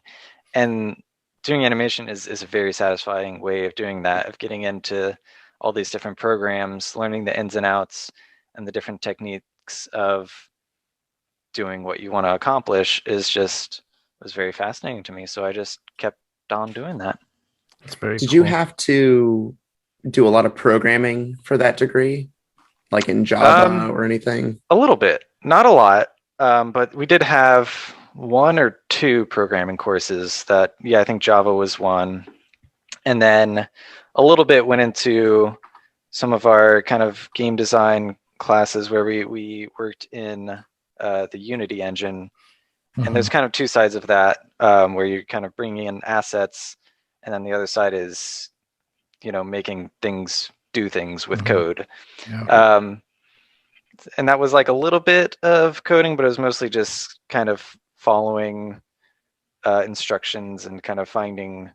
And doing animation is a very satisfying way of doing that, of getting into all these different programs, learning the ins and outs and the different techniques of doing what you want to accomplish was very fascinating to me. So I just kept on doing that. That's very Did you have to do a lot of programming for that degree? Like in Java or anything? A little bit, not a lot, but we did have 1 or 2 programming courses that, I think Java was one. And then a little bit went into some of our kind of game design classes where we worked in the Unity engine. And there's kind of 2 sides of that, where you're kind of bringing in assets, and then the other side is, you know, making things do things with code. And that was like a little bit of coding, but it was mostly just kind of following instructions and kind of finding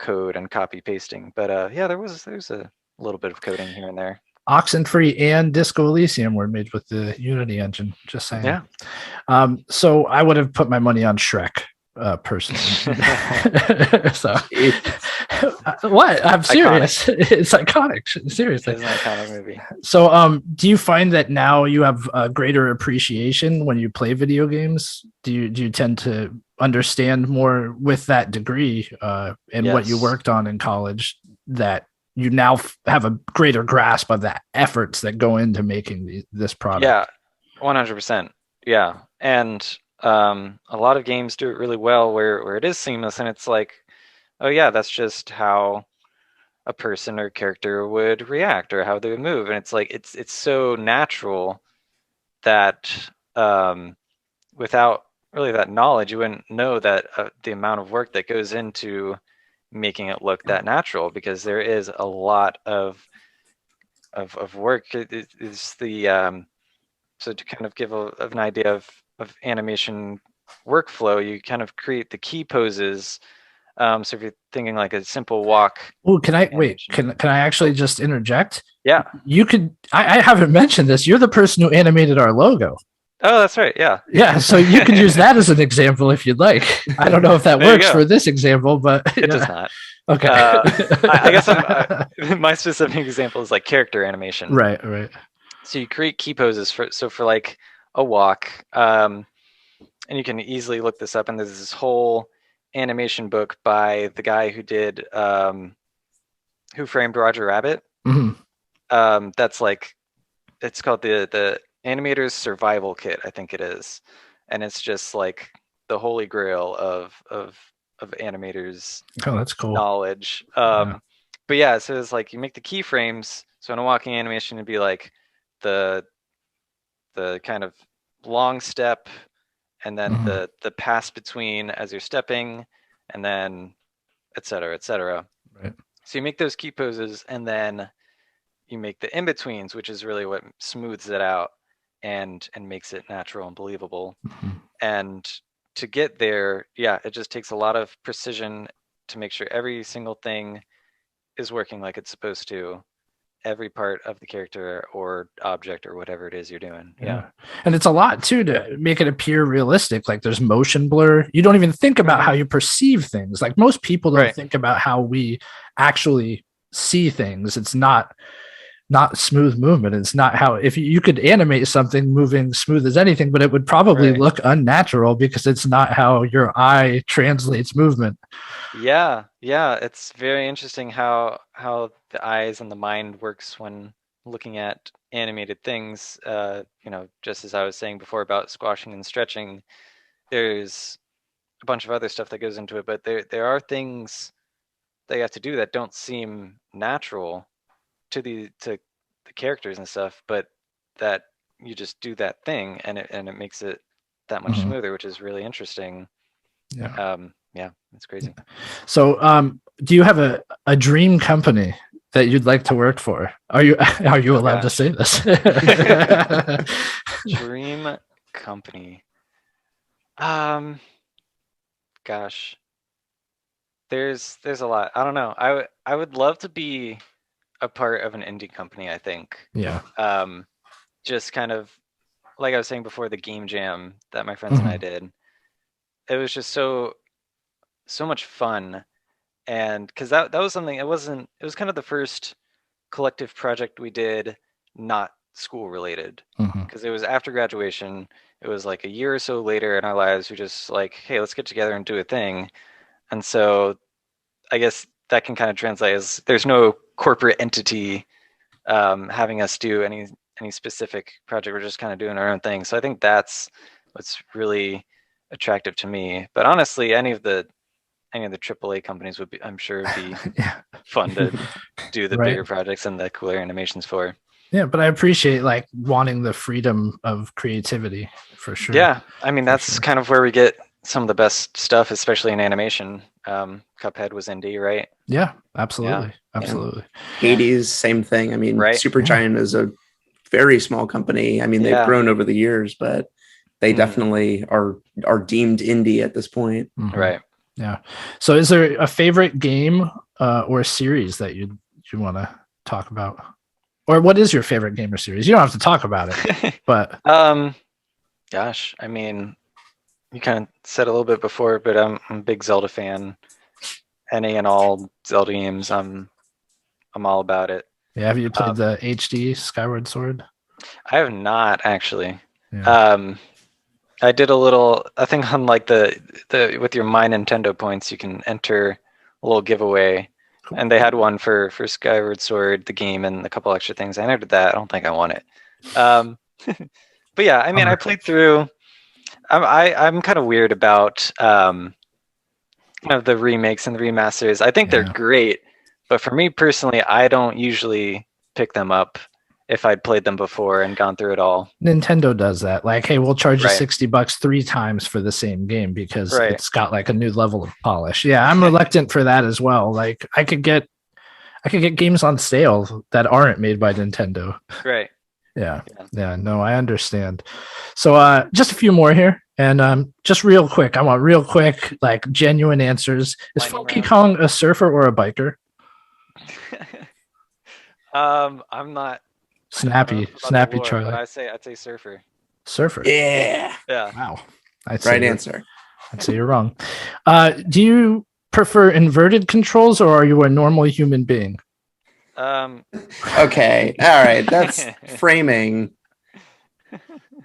code and copy pasting. But yeah, there's a little bit of coding here and there. Oxenfree and Disco Elysium were made with the Unity engine. Just saying. Yeah. So I would have put my money on Shrek, personally. So what? I'm serious. Iconic. It's iconic. Seriously, it's an iconic movie. So, do you find that now you have a greater appreciation when you play video games? Do you tend to understand more with that degree and what you worked on in college, that you now have a greater grasp of the efforts that go into making this product? Yeah, 100%. Yeah, and a lot of games do it really well where it is seamless, and it's like, oh yeah, that's just how a person or character would react or how they would move, and it's like it's so natural that without really that knowledge, you wouldn't know that the amount of work that goes into making it look that natural, because there is a lot of work. It's the so to kind of give an idea of animation workflow, you kind of create the key poses. So if you're thinking like a simple walk. Oh, can I wait? Can I actually just interject? Yeah. You could. I haven't mentioned this. You're the person who animated our logo. Oh, that's right. Yeah. Yeah. So you can use that as an example if you'd like. I don't know if that works for this example, but it does not. Okay. I guess my specific example is like character animation. Right. So you create key poses for like a walk, and you can easily look this up. And there's this whole animation book by the guy who did Who Framed Roger Rabbit. Mm-hmm. That's like, it's called the Animator's Survival Kit, I think it is, and it's just like the holy grail of animators. Oh, that's cool. Knowledge. But yeah, so it's like you make the keyframes. So in a walking animation, it'd be like the kind of long step, and then the pass between as you're stepping, and then et cetera. Right. So you make those key poses, and then you make the in-betweens, which is really what smooths it out and makes it natural and believable. And to get there, yeah, it just takes a lot of precision to make sure every single thing is working like it's supposed to. Every part of the character or object or whatever it is you're doing. Yeah. And it's a lot too to make it appear realistic. Like there's motion blur. You don't even think about how you perceive things. Like most people don't think about how we actually see things. It's not smooth movement. It's not how, if you could animate something moving smooth as anything, but it would probably look unnatural because it's not how your eye translates movement. Yeah. It's very interesting how the eyes and the mind works when looking at animated things. Just as I was saying before about squashing and stretching, there's a bunch of other stuff that goes into it, but there are things that you have to do that don't seem natural to the characters and stuff, but that you just do that thing and it makes it that much smoother, which is really interesting. Yeah, it's crazy. So do you have a dream company that you'd like to work for? Are you allowed to say this? Dream company. Gosh, there's a lot. I don't know. I would love to be a part of an indie company, I think. Yeah. Just kind of like I was saying before, the game jam that my friends and I did. It was just so much fun. And because that was something, it was kind of the first collective project we did, not school related, because it was after graduation. It was like a year or so later in our lives. We just like, hey, let's get together and do a thing. And so I guess that can kind of translate as there's no corporate entity having us do any specific project. We're just kind of doing our own thing. So I think that's what's really attractive to me. But honestly, any of the AAA companies would be, I'm sure, be fun to do the bigger projects and the cooler animations for. Yeah, but I appreciate like wanting the freedom of creativity for sure. Yeah, I mean that's kind of where we get some of the best stuff, especially in animation. Cuphead was indie, right? Yeah, absolutely. Absolutely. Hades, same thing. I mean, Supergiant is a very small company. I mean, they've grown over the years, but they definitely are deemed indie at this point. Right. Yeah. So is there a favorite game or series that you want to talk about? Or what is your favorite game or series? You don't have to talk about it, but gosh, I mean, you kind of said a little bit before, but I'm a big Zelda fan. Any and all Zelda games, I'm all about it. Yeah, have you played the HD Skyward Sword? I have not actually. Yeah. I did a little. I think on like the with your My Nintendo points, you can enter a little giveaway, and they had one for Skyward Sword, the game, and a couple extra things. I entered that. I don't think I won it. But yeah, I mean, I played through. I'm kind of weird about kind of the remakes and the remasters. I think they're great, but for me personally, I don't usually pick them up if I'd played them before and gone through it all. Nintendo does that. Like, hey, we'll charge you $60 3 times for the same game because it's got like a new level of polish. Yeah, I'm reluctant for that as well. Like, I could get games on sale that aren't made by Nintendo. Right. Yeah. No, I understand. So just a few more here. And just real quick, I want real quick, like genuine answers. Is Funky Kong a surfer or a biker? I'm not snappy lore, Charlie. I'd say surfer. Surfer. Yeah. Wow. Right answer. I'd say you're wrong. Do you prefer inverted controls or are you a normal human being? Okay. All right. That's framing.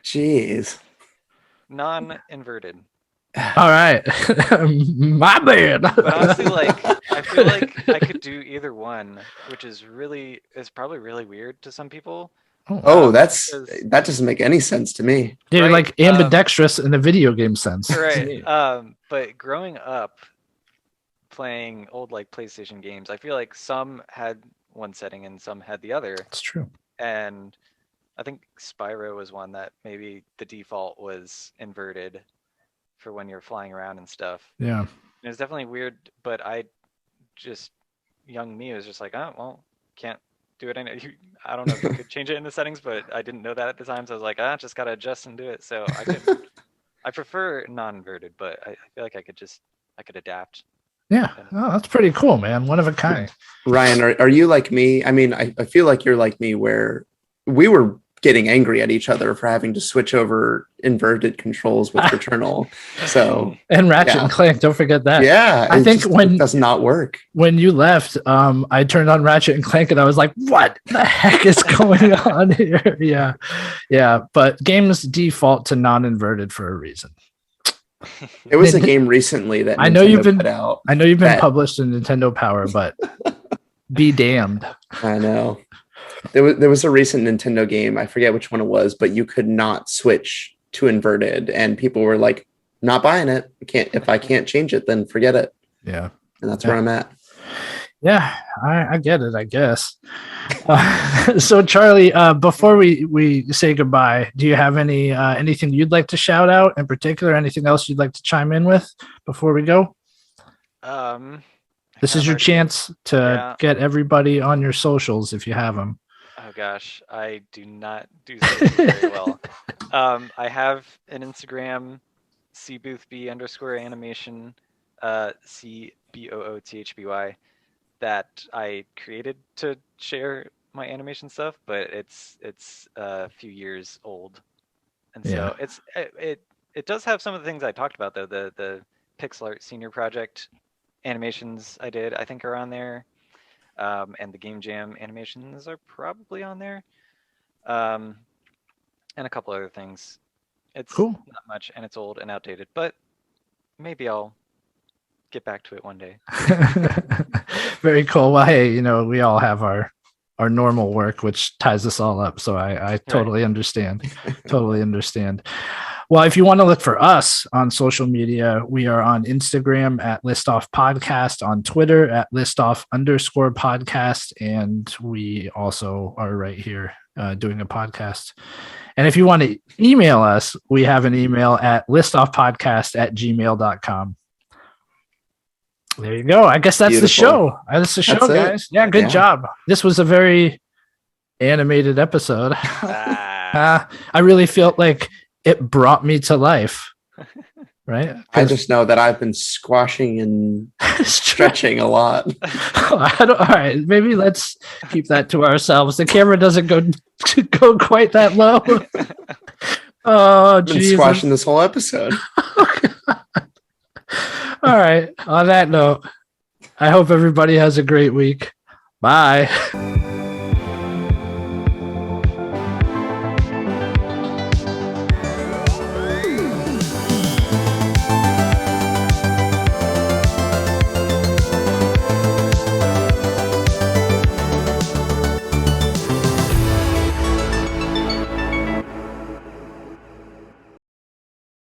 Jeez. Non-inverted. All right. My bad. But honestly, I feel like I could do either one, which is probably really weird to some people. Oh, that doesn't make any sense to me. You're like ambidextrous in a video game sense. Right. But growing up playing old like PlayStation games, I feel like some had one setting and some had the other. That's true. And I think Spyro was one that maybe the default was inverted for when you're flying around and stuff. Yeah. It was definitely weird, but young me was just like, oh, well, can't do it. I don't know if you could change it in the settings, but I didn't know that at the time. So I was like, just got to adjust and do it. So I prefer non-inverted, but I feel like I could adapt. Yeah. Oh, that's pretty cool, man. One of a kind. Ryan, are you like me? I mean, I feel like you're like me where we were getting angry at each other for having to switch over inverted controls with Returnal. So and Ratchet and Clank, don't forget that. Yeah, I think it does not work. When you left, I turned on Ratchet and Clank and I was like, "What the heck is going on here?" Yeah. But games default to non-inverted for a reason. It was a game recently that I know you've been published in Nintendo Power, but be damned. I know. There was a recent Nintendo game, I forget which one it was, but you could not switch to inverted, and people were like, "Not buying it. If I can't change it, then forget it." Yeah, and that's where I'm at. Yeah, I get it, I guess. So, Charlie, before we say goodbye, do you have anything you'd like to shout out in particular? Anything else you'd like to chime in with before we go? This is your chance to get everybody on your socials if you have them. Oh gosh, I do not do social very well. I have an Instagram, cboothby_animation, CBOOTHBY, that I created to share my animation stuff, but it's a few years old, and so it does have some of the things I talked about though. The pixel art senior project animations I did, I think, are on there. And the Game Jam animations are probably on there. And a couple other things. It's cool. Not much, and it's old and outdated, but maybe I'll get back to it one day. Very cool. Well, hey, we all have our normal work, which ties us all up. So I totally understand. Totally understand. Well, if you want to look for us on social media, we are on Instagram at Listoff Podcast, on Twitter at Listoff_podcast, and we also are right here doing a podcast. And if you want to email us, we have an email at listoffpodcast@gmail.com. There you go. I guess that's Beautiful. The show. That's the show, guys. Yeah, good job. This was a very animated episode. I really felt like it brought me to life. right? I just know that I've been squashing and stretching a lot. All right, maybe let's keep that to ourselves. The camera doesn't go quite that low. Oh, I've been squashing this whole episode. All right. On that note, I hope everybody has a great week. Bye.